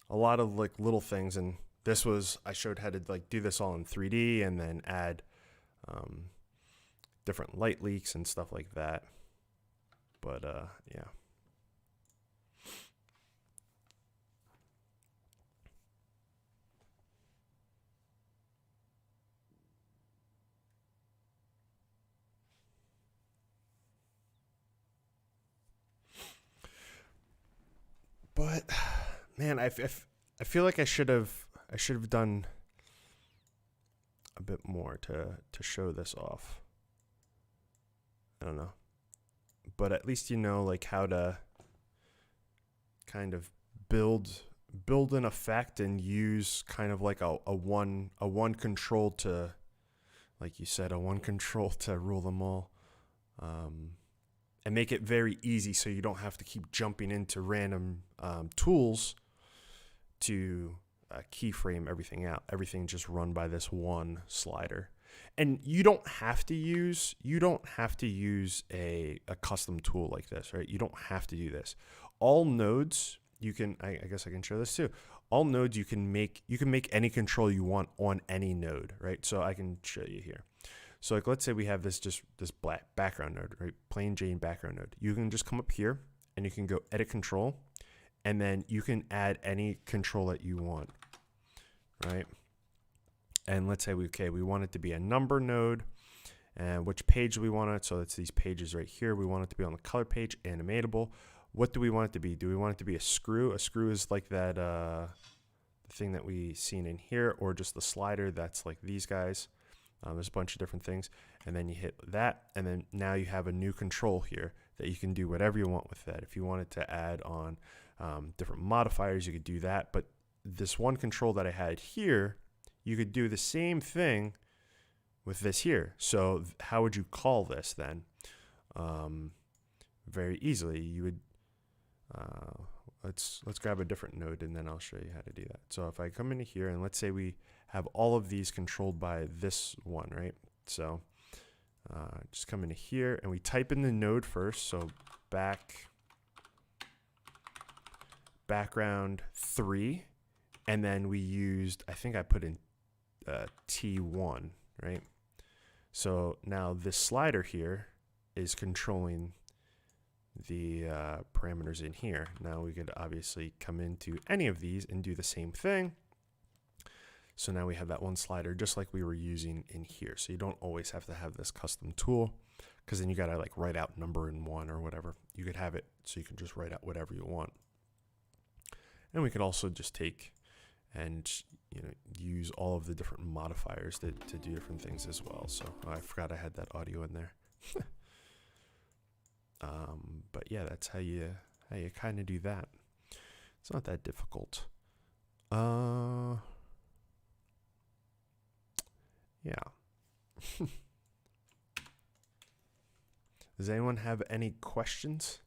A lot of like little things, and this was, I showed how to like do this all in 3D and then add different light leaks and stuff like that. But yeah. But man, I feel like I should have done a bit more to show this off. I don't know, but at least you know like how to kind of build an effect and use kind of like a one control to, like you said, a one control to rule them all. And make it very easy so you don't have to keep jumping into random tools to keyframe everything out. Everything just run by this one slider. And you don't have to use a custom tool like this, right? You don't have to do this. All nodes, you can, I guess I can show this too. All nodes you can make any control you want on any node, right? So I can show you here. So like, let's say we have this black background node, right? Plain Jane background node. You can just come up here and you can go edit control, and then you can add any control that you want, right? And let's say we want it to be a number node, and which page do we want it? So it's these pages right here. We want it to be on the color page, animatable. What do we want it to be? Do we want it to be a screw? A screw is like that thing that we seen in here, or just the slider that's like these guys. There's a bunch of different things, and then you hit that, and then now you have a new control here that you can do whatever you want with that. If you wanted to add on different modifiers, you could do that. But this one control that I had here, you could do the same thing with this here. So how would you call this then? Very easily, you would let's grab a different node, and then I'll show you how to do that. So if I come into here, and let's say we have all of these controlled by this one, right? So just come into here, and we type in the node first. So background 3, and then we used, I think I put in T1, right? So now this slider here is controlling the parameters in here. Now we could obviously come into any of these and do the same thing. So now we have that one slider just like we were using in here. So you don't always have to have this custom tool, because then you got to like write out number in one or whatever. You could have it so you can just write out whatever you want. And we could also just take and use all of the different modifiers to do different things as well. So I forgot I had that audio in there. But yeah, that's how you kind of do that. It's not that difficult. Yeah. Does anyone have any questions?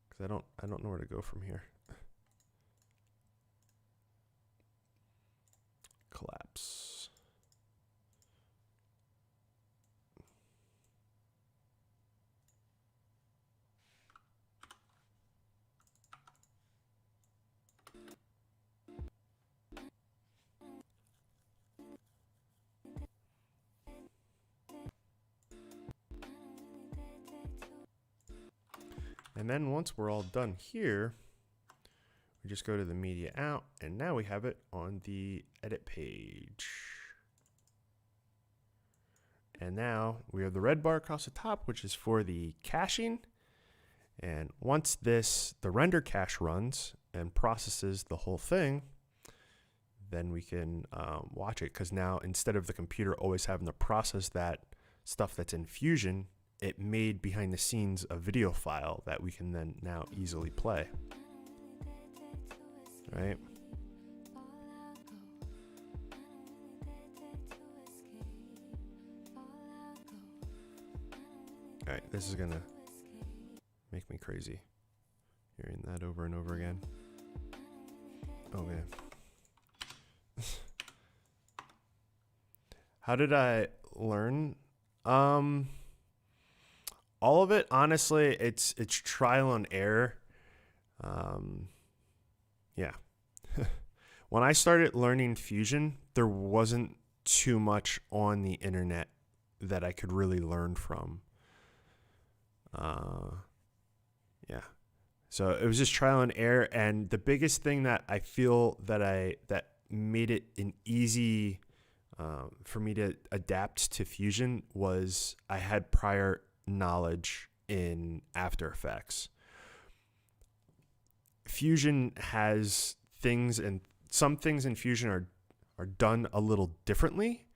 Because I don't know where to go from here. Collapse. And then once we're all done here, we just go to the media out, and now we have it on the edit page. And now we have the red bar across the top, which is for the caching. And once the render cache runs and processes the whole thing, then we can watch it. Because now, instead of the computer always having to process that stuff that's in Fusion, it made behind the scenes a video file that we can then now easily play. Right? All right, this is gonna make me crazy hearing that over and over again. Okay. How did I learn? All of it, honestly, it's trial and error. Yeah. When I started learning Fusion, there wasn't too much on the internet that I could really learn from. Yeah. So it was just trial and error, and the biggest thing that I feel that made it an easy for me to adapt to Fusion was I had prior knowledge in After Effects. Fusion has things, and some things in Fusion are done a little differently,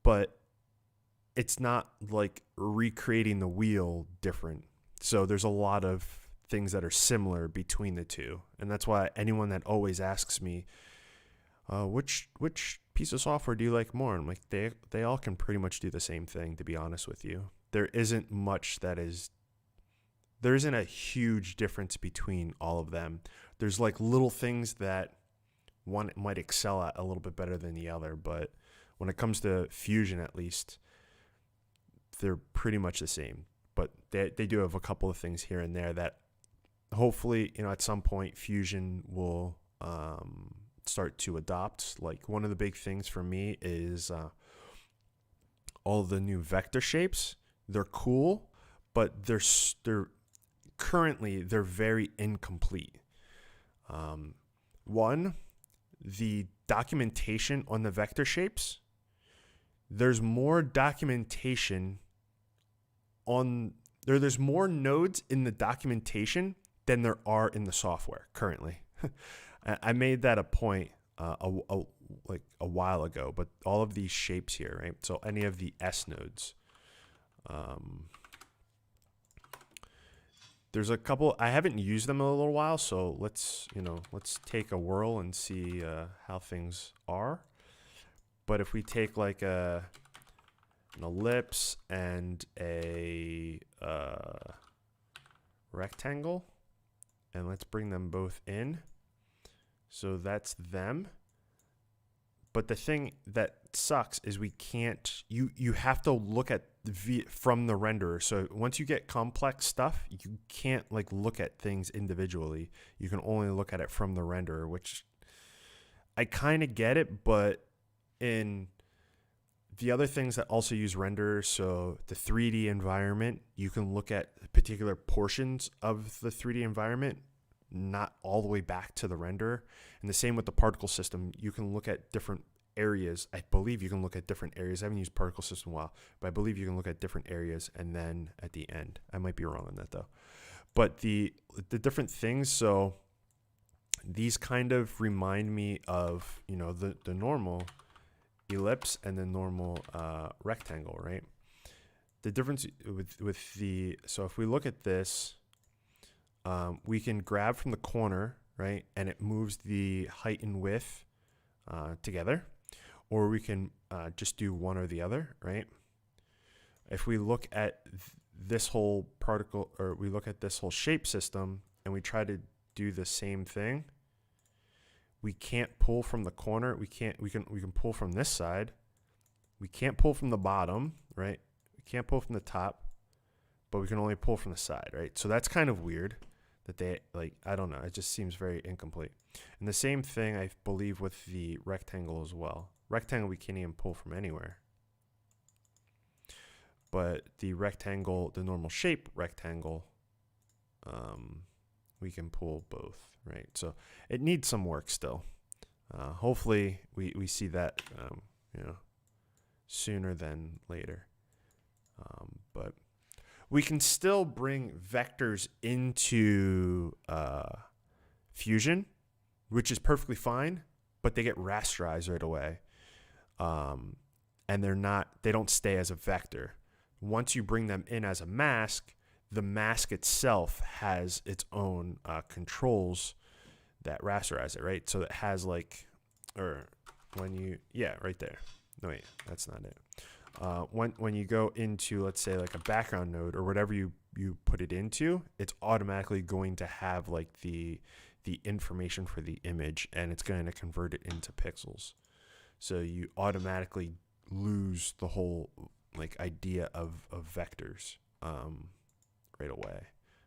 but it's not like recreating the wheel different. So there's a lot of things that are similar between the two. And that's why anyone that always asks me, which piece of software do you like more? I'm like, they all can pretty much do the same thing, to be honest with you. There isn't a huge difference between all of them. There's like little things that one might excel at a little bit better than the other, but when it comes to Fusion, at least, they're pretty much the same. But they do have a couple of things here and there that hopefully, at some point Fusion will start to adopt. Like, one of the big things for me is all the new vector shapes. They're cool, but they're currently very incomplete. One, the documentation on the vector shapes, there's more documentation there's more nodes in the documentation than there are in the software currently. I made that a point like a while ago, but all of these shapes here, right? So any of the S nodes, there's a couple, I haven't used them in a little while, so let's take a whirl and see how things are. But if we take like an ellipse and a rectangle, and let's bring them both in. So that's them. But the thing that sucks is we can't, you have to look at from the renderer. So once you get complex stuff, you can't like look at things individually. You can only look at it from the renderer, which I kind of get it, but in the other things that also use renderers, so the 3D environment, you can look at particular portions of the 3D environment, not all the way back to the renderer. And the same with the particle system. You can look at different areas. I believe you can look at different areas. I haven't used particle system in a while, but I believe you can look at different areas and then at the end. I might be wrong on that though. But the different things, so these kind of remind me of, the normal ellipse and the normal rectangle, right? The difference with so if we look at this, we can grab from the corner, right? And it moves the height and width together, or we can just do one or the other, right? If we look at this whole particle, or we look at this whole shape system and we try to do the same thing, we can't pull from the corner. We can pull from this side. We can't pull from the bottom, right? We can't pull from the top, but we can only pull from the side, right? So that's kind of weird that they, I don't know. It just seems very incomplete. And the same thing, I believe, with the rectangle as well. Rectangle, we can't even pull from anywhere. But the rectangle, the normal shape rectangle, we can pull both, right? So it needs some work still. Hopefully we see that, sooner than later. But we can still bring vectors into Fusion, which is perfectly fine, but they get rasterized right away. And they don't stay as a vector. Once you bring them in as a mask, the mask itself has its own controls that rasterize it, right? So it has like, or when you, yeah, right there. No, wait, that's not it. When you go into, let's say, like a background node or whatever you put it into, it's automatically going to have like the information for the image, and it's going to convert it into pixels. So you automatically lose the whole like idea of vectors right away,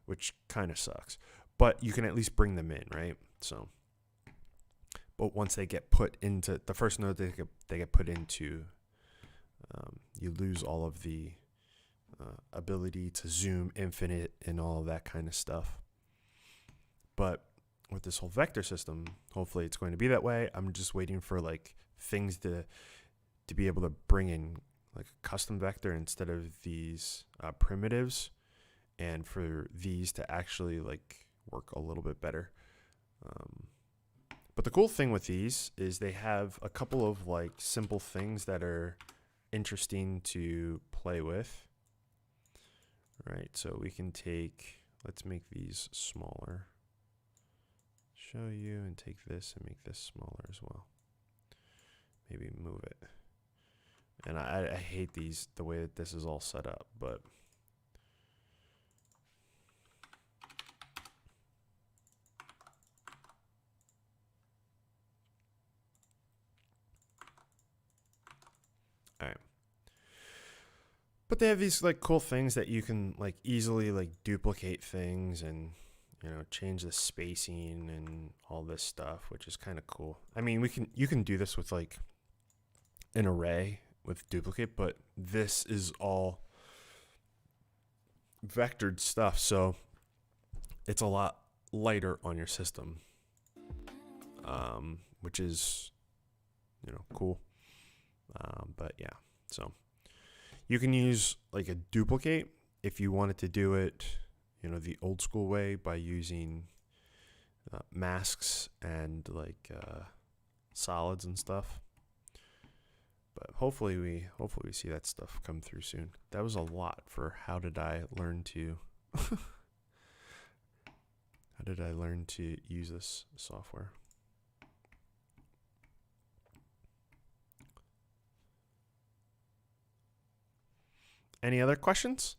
which kind of sucks. But you can at least bring them in, right? So, but once they get put into the first node, they get put into, you lose all of the ability to zoom infinite and all of that kind of stuff. But with this whole vector system, hopefully it's going to be that way. I'm just waiting for like things to be able to bring in like a custom vector instead of these primitives, and for these to actually like work a little bit better. But the cool thing with these is they have a couple of like simple things that are interesting to play with. Right, so we can take, let's make these smaller. Show you and take this and make this smaller as well. Maybe move it. And I hate the way that this is all set up, but all right. But they have these like cool things that you can like easily like duplicate things and, you know, change the spacing and all this stuff, which is kind of cool. I mean, you can do this with like an array with duplicate, but this is all vectored stuff, so it's a lot lighter on your system, which is, you know, cool. But yeah, so you can use like a duplicate if you wanted to do it, you know, the old school way by using masks and like solids and stuff. But hopefully we see that stuff come through soon. That was a lot for how did I learn to use this software. Any other questions?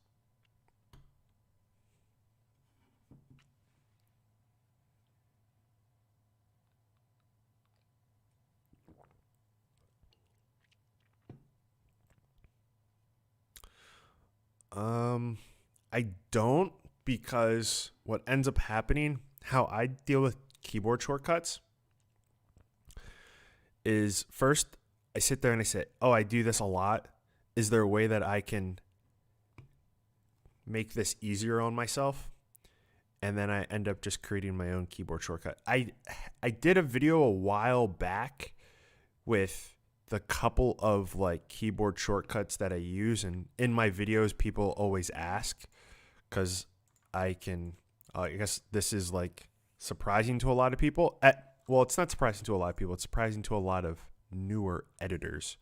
I don't, because what ends up happening, how I deal with keyboard shortcuts is first I sit there and I say, oh, I do this a lot. Is there a way that I can make this easier on myself? And then I end up just creating my own keyboard shortcut. I did a video a while back with the couple of like keyboard shortcuts that I use, and in my videos people always ask, because I guess this is like surprising to a lot of people. Well, it's not surprising to a lot of people, it's surprising to a lot of newer editors.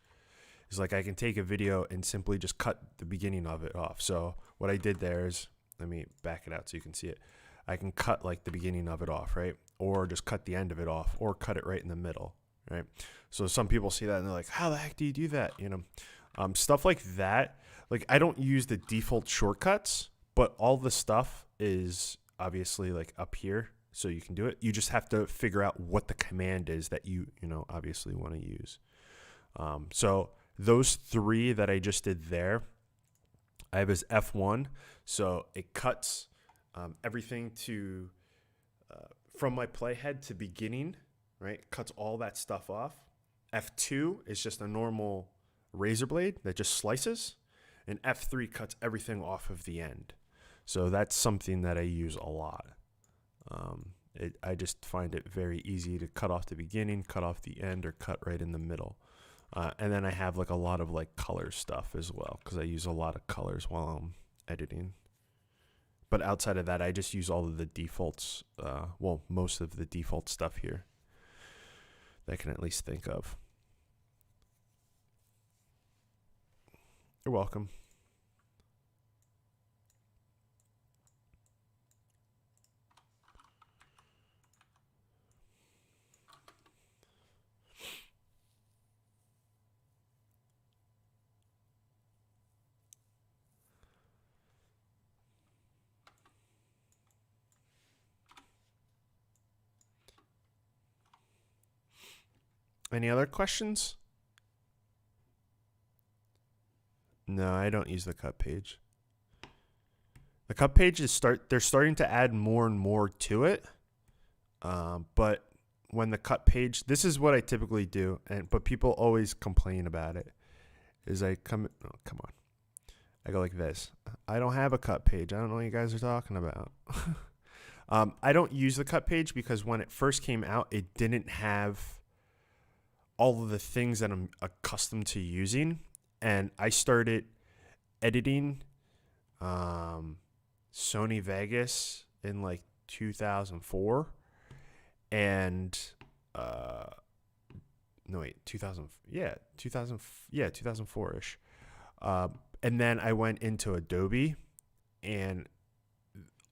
It's like I can take a video and simply just cut the beginning of it off. So what I did there is, let me back it out so you can see it. I can cut like the beginning of it off, right? Or just cut the end of it off, or cut it right in the middle, right? So some people see that and they're like, how the heck do you do that? You know, stuff like that. Like I don't use the default shortcuts, but all the stuff is obviously like up here, so you can do it. You just have to figure out what the command is that you know, obviously want to use. So those three that I just did there, I have as F1. So it cuts everything to from my playhead to beginning, right? Cuts all that stuff off. F2 is just a normal razor blade that just slices, and F3 cuts everything off of the end. So that's something that I use a lot. I just find it very easy to cut off the beginning, cut off the end, or cut right in the middle. And then I have like a lot of like color stuff as well, because I use a lot of colors while I'm editing. But outside of that, I just use all of the defaults, well, most of the default stuff here that I can at least think of. You're welcome. Any other questions? No, I don't use the cut page. The cut page is they're starting to add more and more to it. But when the cut page, this is what I typically do, but people always complain about it. Is I come on. I go like this. I don't have a cut page. I don't know what you guys are talking about. I don't use the cut page because when it first came out, it didn't have all of the things that I'm accustomed to using. And I started editing Sony Vegas in like 2004. And, 2004-ish. And then I went into Adobe, and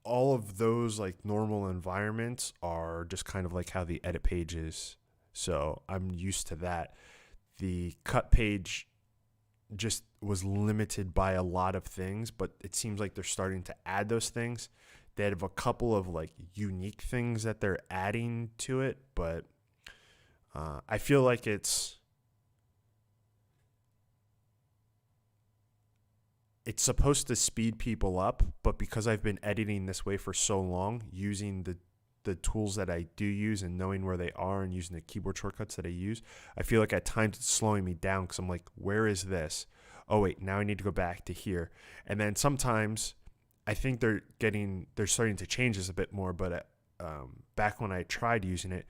all of those like normal environments are just kind of like how the edit page is. So I'm used to that. The cut page just was limited by a lot of things, but it seems like they're starting to add those things. They have a couple of like unique things that they're adding to it, but I feel like it's supposed to speed people up, but because I've been editing this way for so long, using the tools that I do use and knowing where they are and using the keyboard shortcuts that I use, I feel like at times it's slowing me down because I'm like, where is this? Oh, wait, now I need to go back to here. And then sometimes I think they're starting to change this a bit more, but back when I tried using it,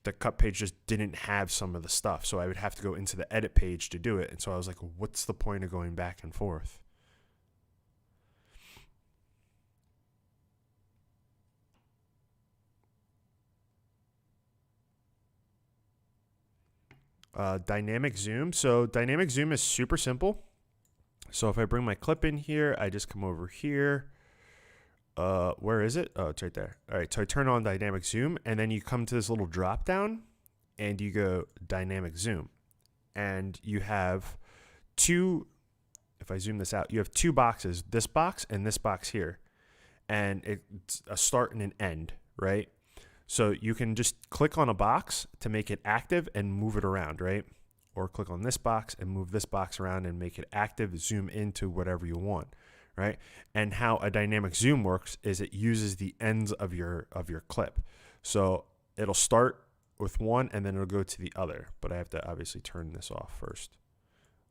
the cut page just didn't have some of the stuff. So I would have to go into the edit page to do it. And so I was like, what's the point of going back and forth? Dynamic zoom. So dynamic zoom is super simple. So if I bring my clip in here, I just come over here. Where is it? Oh, it's right there. All right, so I turn on dynamic zoom, and then you come to this little drop down, and you go dynamic zoom. And you have two, if I zoom this out, you have two boxes, this box and this box here. And it's a start and an end, right? So you can just click on a box to make it active and move it around, right? Or click on this box and move this box around and make it active, zoom into whatever you want, right? And how a dynamic zoom works is it uses the ends of your clip. So it'll start with one and then it'll go to the other, but I have to obviously turn this off first.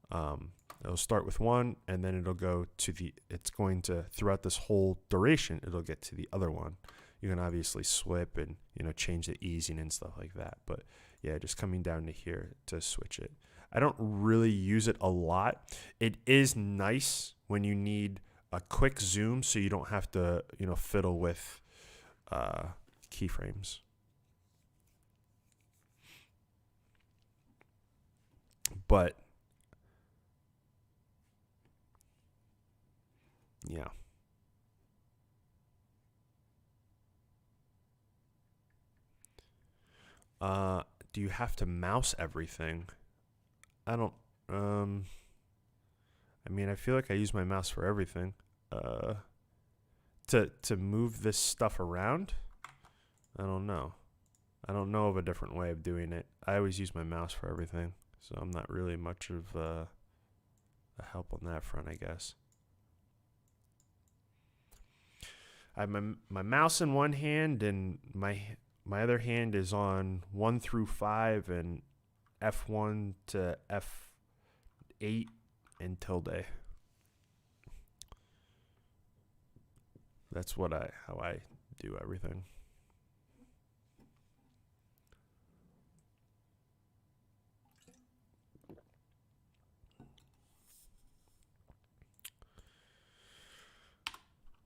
It'll start with one and then it'll go to it's going to, throughout this whole duration, it'll get to the other one. You can obviously swip and, change the easing and stuff like that. But yeah, just coming down to here to switch it. I don't really use it a lot. It is nice when you need a quick zoom so you don't have to, fiddle with keyframes. But yeah. Do you have to mouse everything? I don't, I feel like I use my mouse for everything. To move this stuff around, I don't know. I don't know of a different way of doing it. I always use my mouse for everything, so I'm not really much of a help on that front, I guess. I have my mouse in one hand, and my other hand is on 1 through 5 and F1 to F8 and tilde. That's how I do everything.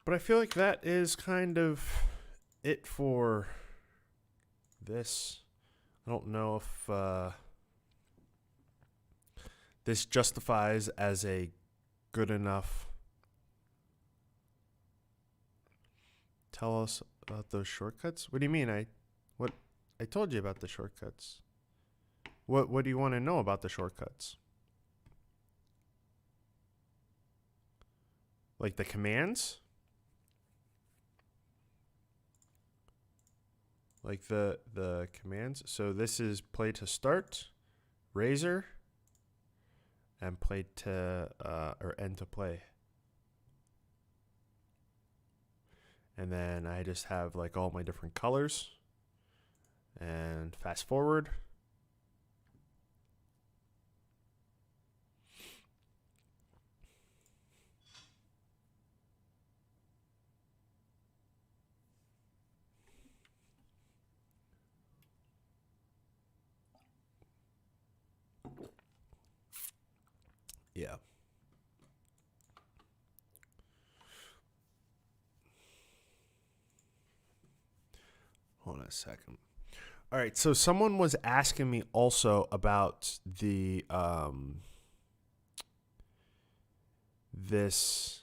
But I feel like that is kind of it for this. I don't know if this justifies as a good enough. Tell us about those shortcuts. What do you mean? I told you about the shortcuts. What do you want to know about the shortcuts? Like the commands? Like the commands. So this is play to start, razor, and play to or end to play. And then I just have like all my different colors and fast forward. Yeah. Hold on a second. All right, so someone was asking me also about the this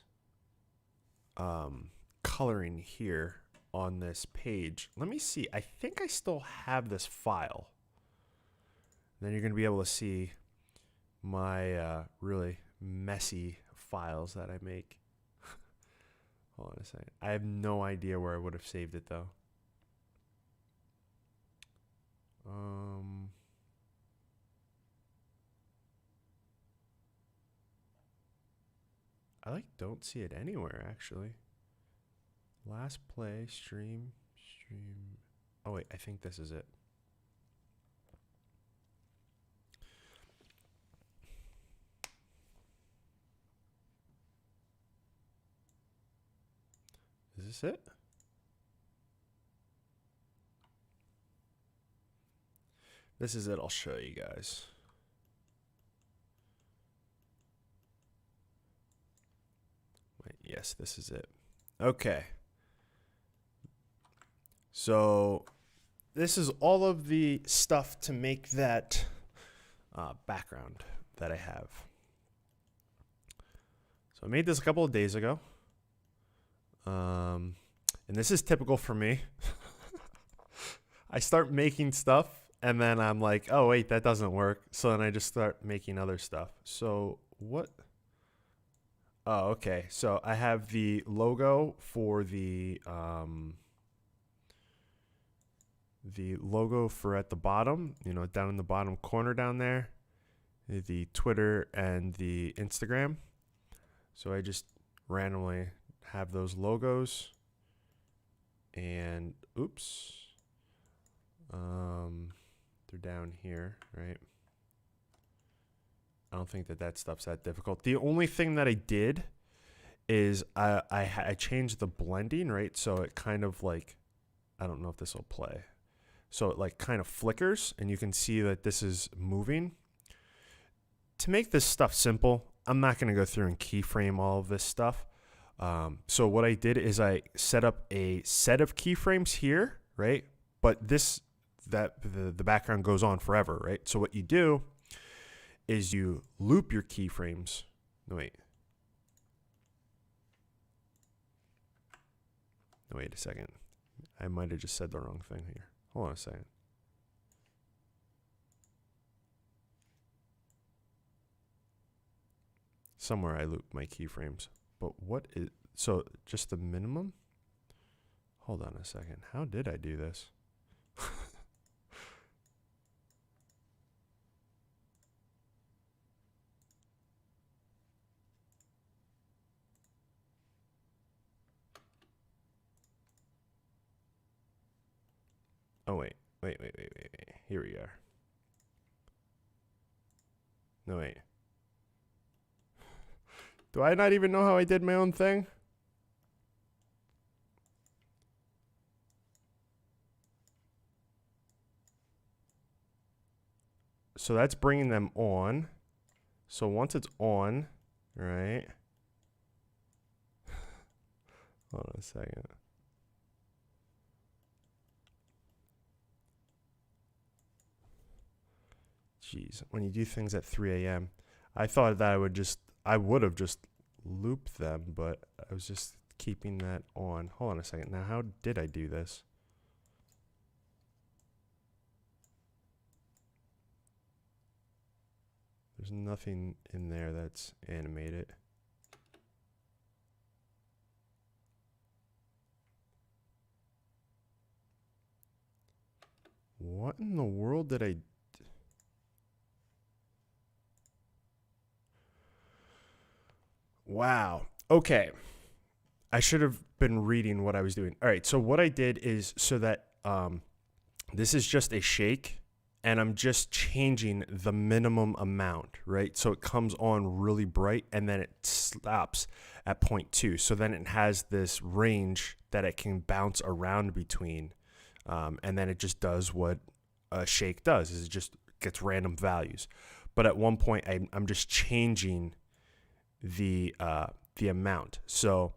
coloring here on this page. Let me see. I think I still have this file. Then you're going to be able to see my really messy files that I make. Hold on a second. I have no idea where I would have saved it though. I don't see it anywhere actually. Last play, stream. Oh wait, I think this is it. Is this it? This is it. I'll show you guys. Wait, yes, this is it. Okay. So this is all of the stuff to make that background that I have. So I made this a couple of days ago. And this is typical for me. I start making stuff and then I'm like, oh wait, that doesn't work. So then I just start making other stuff. So what? Oh, okay. So I have the logo for the logo for at the bottom, you know, down in the bottom corner down there, the Twitter and the Instagram. So I just randomly have those logos and oops, they're down here, right? I don't think that stuff's that difficult. The only thing that I did is I changed the blending, right? So it kind of like, I don't know if this will play. So it like kind of flickers and you can see that this is moving. To make this stuff simple, I'm not going to go through and keyframe all of this stuff. So what I did is I set up a set of keyframes here, right? But the background goes on forever, right? So what you do is you loop your keyframes. No, wait. No, wait a second. I might have just said the wrong thing here. Hold on a second. Somewhere I loop my keyframes. But what is, so just the minimum? Hold on a second. How did I do this? Oh, wait. Wait. Here we are. No, wait. Do I not even know how I did my own thing? So that's bringing them on. So once it's on, right? Hold on a second. Jeez, when you do things at 3 a.m., I thought that I would have just looped them, but I was just keeping that on. Hold on a second. Now, how did I do this? There's nothing in there that's animated. What in the world did I... Wow. Okay. I should have been reading what I was doing. All right. So what I did is so that this is just a shake, and I'm just changing the minimum amount, right? So it comes on really bright, and then it stops at 0.2. So then it has this range that it can bounce around between, and then it just does what a shake does, is it just gets random values. But at one point, I'm just changing the amount. So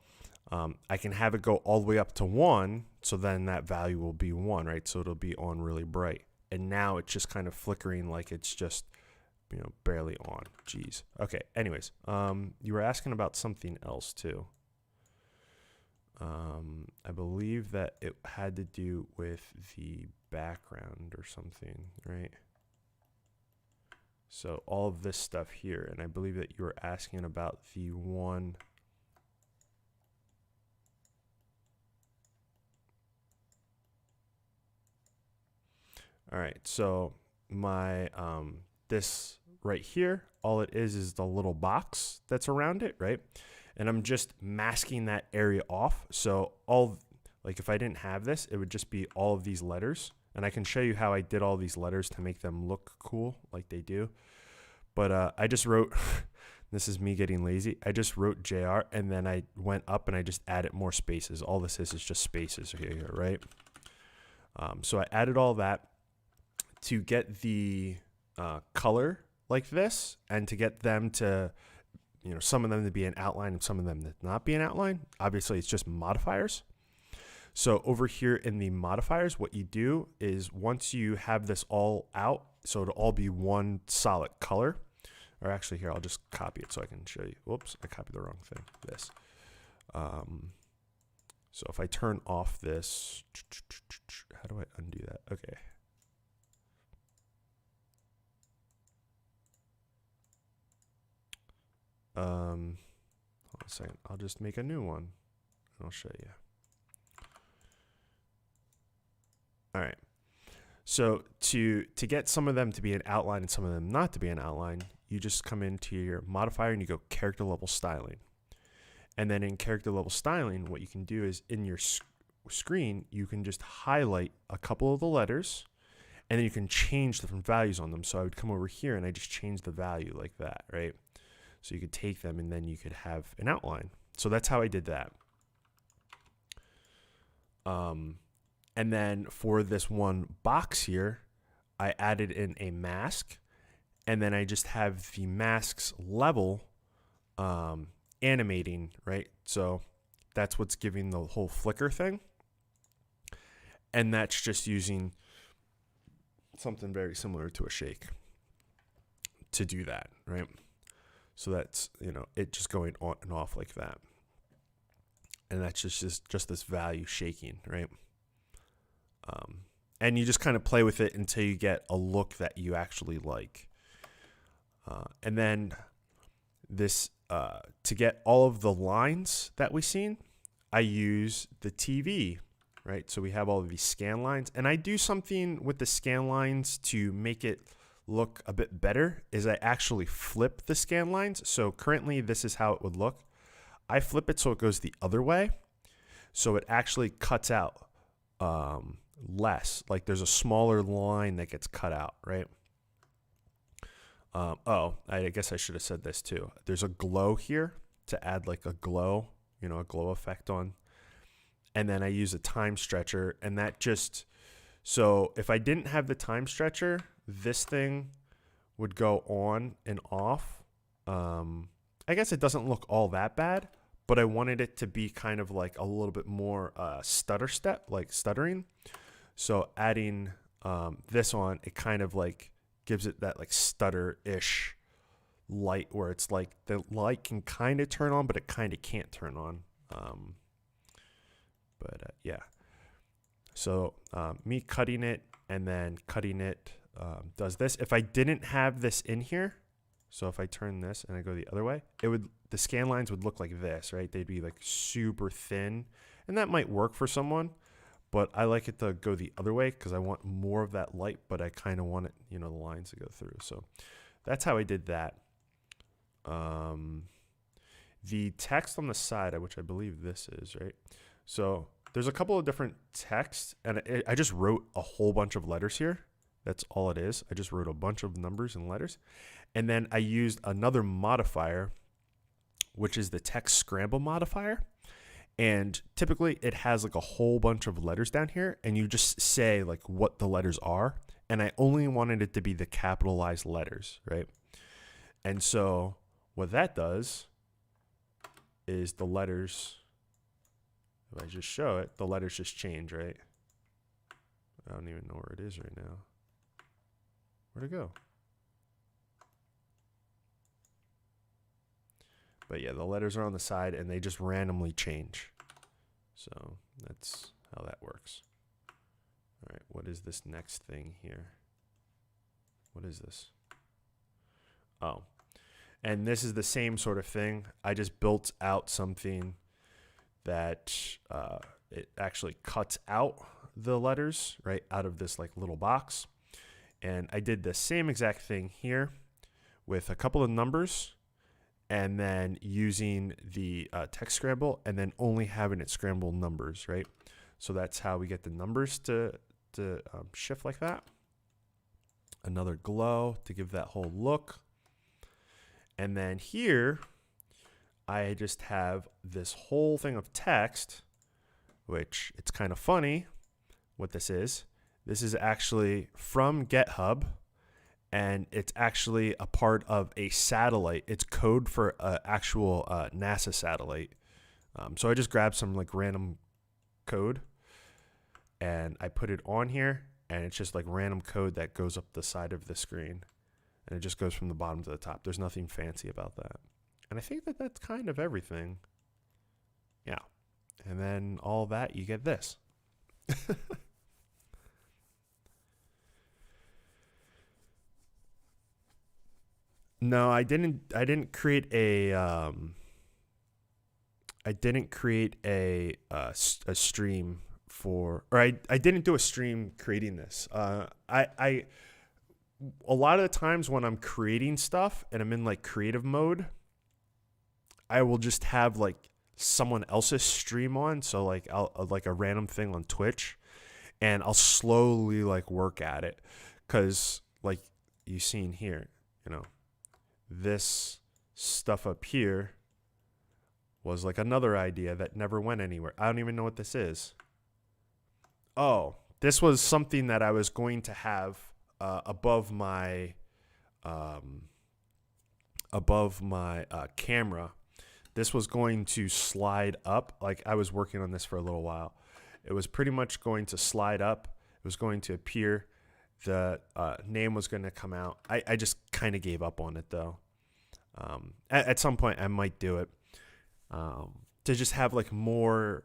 I can have it go all the way up to 1, so then that value will be 1, right? So it'll be on really bright. And now it's just kind of flickering like it's just, you know, barely on. Jeez. Okay, anyways, you were asking about something else too. I believe that it had to do with the background or something, right? So all of this stuff here, and I believe that you were asking about the one. All right, so my this right here, all it is the little box that's around it, right? And I'm just masking that area off. So like if I didn't have this, it would just be all of these letters. And I can show you how I did all these letters to make them look cool like they do. But I just wrote, this is me getting lazy. I just wrote JR, and then I went up and I just added more spaces. All this is just spaces here, right? So I added all that to get the color like this, and to get them to, you know, some of them to be an outline and some of them to not be an outline. Obviously, it's just modifiers. So over here in the modifiers, what you do is once you have this all out, so it'll all be one solid color, or actually here, I'll just copy it so I can show you. Whoops, I copied the wrong thing, this. So if I turn off this, how do I undo that? Okay. Hold on a second, I'll just make a new one and I'll show you. All right. So to get some of them to be an outline and some of them not to be an outline, you just come into your modifier and you go character level styling. And then in character level styling, what you can do is in your screen, you can just highlight a couple of the letters, and then you can change different values on them. So I would come over here and I just change the value like that, right? So you could take them and then you could have an outline. So that's how I did that. And then for this one box here, I added in a mask, and then I just have the mask's level animating, right? So that's what's giving the whole flicker thing. And that's just using something very similar to a shake to do that, right? So that's, you know, it just going on and off like that. And that's just this value shaking, right? And you just kind of play with it until you get a look that you actually like. And then this, to get all of the lines that we've seen, I use the TV, right? So we have all of these scan lines, and I do something with the scan lines to make it look a bit better, is I actually flip the scan lines. So currently this is how it would look. I flip it so it goes the other way. So it actually cuts out less, like there's a smaller line that gets cut out, right? Oh, I guess I should have said this too. There's a glow here to add like a glow, you know, a glow effect on. And then I use a time stretcher, and that just, so if I didn't have the time stretcher, this thing would go on and off. I guess it doesn't look all that bad, but I wanted it to be kind of like a little bit more stuttering. So adding this on, it kind of like gives it that like stutter-ish light where it's like the light can kind of turn on, but it kind of can't turn on. Yeah. So me cutting it and then cutting it does this. If I didn't have this in here, so if I turn this and I go the other way, the scan lines would look like this, right? They'd be like super thin, and that might work for someone, but I like it to go the other way because I want more of that light, but I kind of want it, the lines to go through. So that's how I did that. The text on the side, which I believe this is, right? So there's a couple of different texts, and I just wrote a whole bunch of letters here. That's all it is. I just wrote a bunch of numbers and letters. And then I used another modifier, which is the text scramble modifier. And typically it has like a whole bunch of letters down here, and you just say like what the letters are. And I only wanted it to be the capitalized letters, right? And so what that does is the letters, if I just show it, the letters just change, right? I don't even know where it is right now. Where'd it go? But yeah, the letters are on the side and they just randomly change. So that's how that works. All right, what is this next thing here? What is this? Oh, and this is the same sort of thing. I just built out something that it actually cuts out the letters right out of this like little box. And I did the same exact thing here with a couple of numbers, and then using the text scramble, and then only having it scramble numbers, right? So that's how we get the numbers to shift like that. Another glow to give that whole look. And then here, I just have this whole thing of text, which it's kind of funny what this is. This is actually from GitHub, and it's actually a part of a satellite. It's code for an actual NASA satellite. So I just grabbed some like random code, and I put it on here, and it's just like random code that goes up the side of the screen, and it just goes from the bottom to the top. There's nothing fancy about that. And I think that that's kind of everything. Yeah. And then all that, you get this. No, I didn't create a stream for, or I didn't do a stream creating this. A lot of the times when I'm creating stuff and I'm in like creative mode, I will just have like someone else's stream on. So like I'll like a random thing on Twitch, and I'll slowly like work at it. 'Cause like you seen here, this stuff up here was like another idea that never went anywhere. I don't even know what this is. Oh, this was something that I was going to have above my camera. This was going to slide up. Like I was working on this for a little while. It was pretty much going to slide up. It was going to appear. The name was going to come out. I just kind of gave up on it though. At some point I might do it to just have like more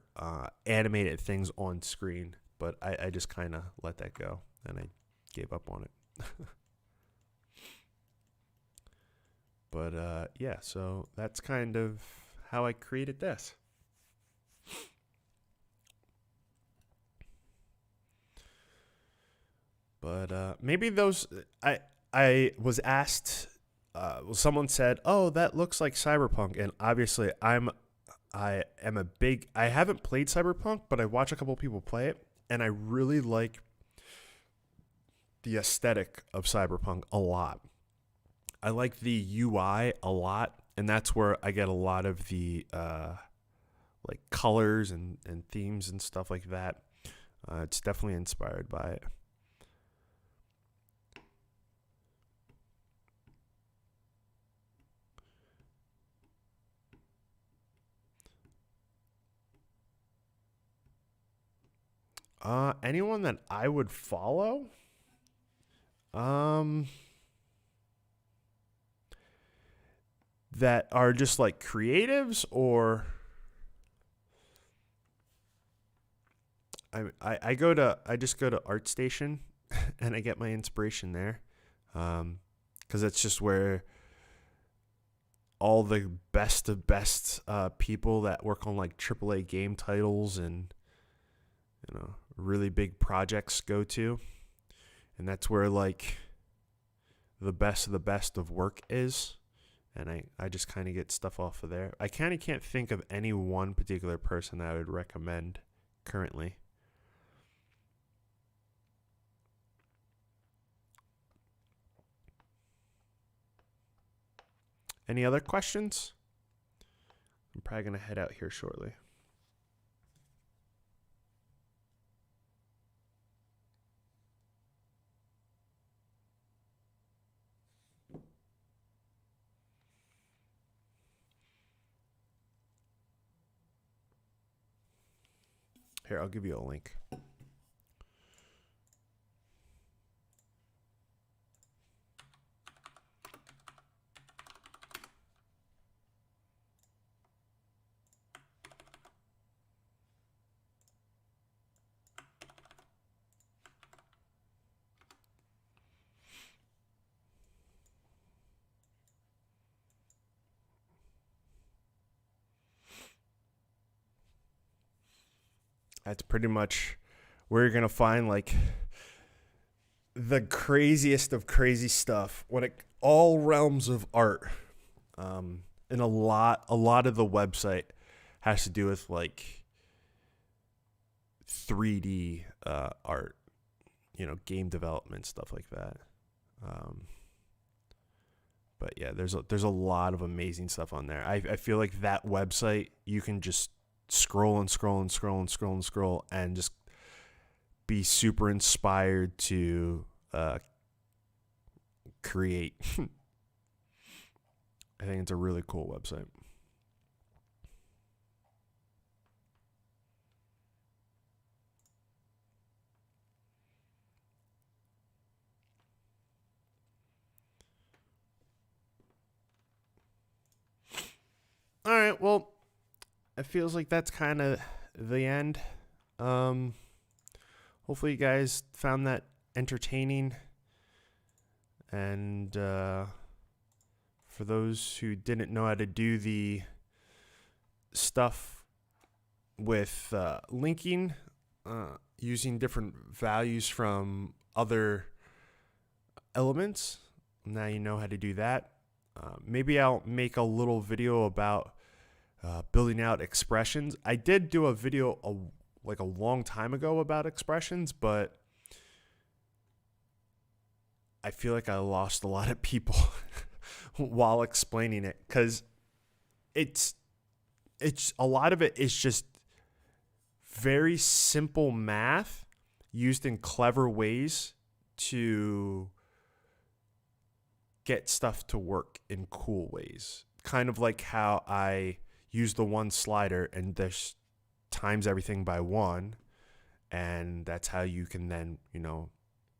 animated things on screen, but I just kind of let that go and I gave up on it. But yeah, so that's kind of how I created this. But maybe those, I was asked, someone said, "Oh, that looks like Cyberpunk," and obviously I haven't played Cyberpunk, but I watch a couple of people play it, and I really like the aesthetic of Cyberpunk a lot. I like the UI a lot, and that's where I get a lot of the like colors and themes and stuff like that. It's definitely inspired by it. Anyone that I would follow? That are just like creatives, or I just go to ArtStation and I get my inspiration there, because it's just where all the best of best people that work on like AAA game titles and really big projects go to, and that's where like the best of work is. And I just kind of get stuff off of there. I kind of can't think of any one particular person that I would recommend currently. Any other questions? I'm probably going to head out here shortly. Here, I'll give you a link. That's pretty much where you're going to find like the craziest of crazy stuff when it all realms of art. And a lot of the website has to do with like 3D art, game development, stuff like that. But yeah, there's a lot of amazing stuff on there. I feel like that website, you can just scroll and scroll and scroll and scroll and scroll and just be super inspired to create. I think it's a really cool website. All right, well, it feels like that's kind of the end. Hopefully you guys found that entertaining. And for those who didn't know how to do the stuff with linking, using different values from other elements, now you know how to do that. Maybe I'll make a little video about building out expressions. I did do a video a long time ago about expressions, but I feel like I lost a lot of people while explaining it, because it's a lot of it is just very simple math used in clever ways to get stuff to work in cool ways. Kind of like how I use the one slider and this times everything by 1, and that's how you can then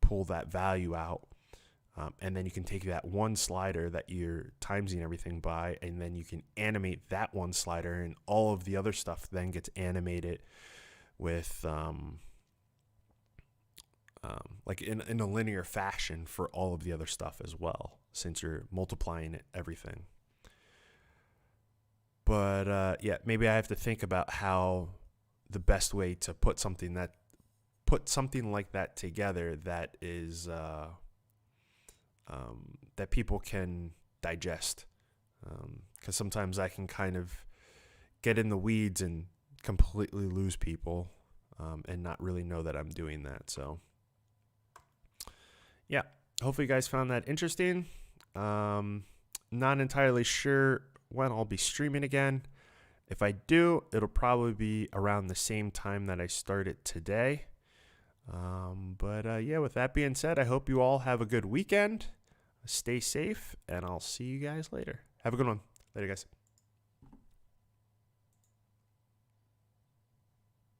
pull that value out, and then you can take that one slider that you're timesing everything by, and then you can animate that one slider, and all of the other stuff then gets animated with like in a linear fashion for all of the other stuff as well, since you're multiplying everything. But yeah, maybe I have to think about how the best way to put something like that together that is that people can digest. Because sometimes I can kind of get in the weeds and completely lose people, and not really know that I'm doing that. So yeah, hopefully you guys found that interesting. Not entirely sure when I'll be streaming again. If I do, it'll probably be around the same time that I started today. But yeah, with that being said, I hope you all have a good weekend. Stay safe, and I'll see you guys later. Have a good one. Later, guys.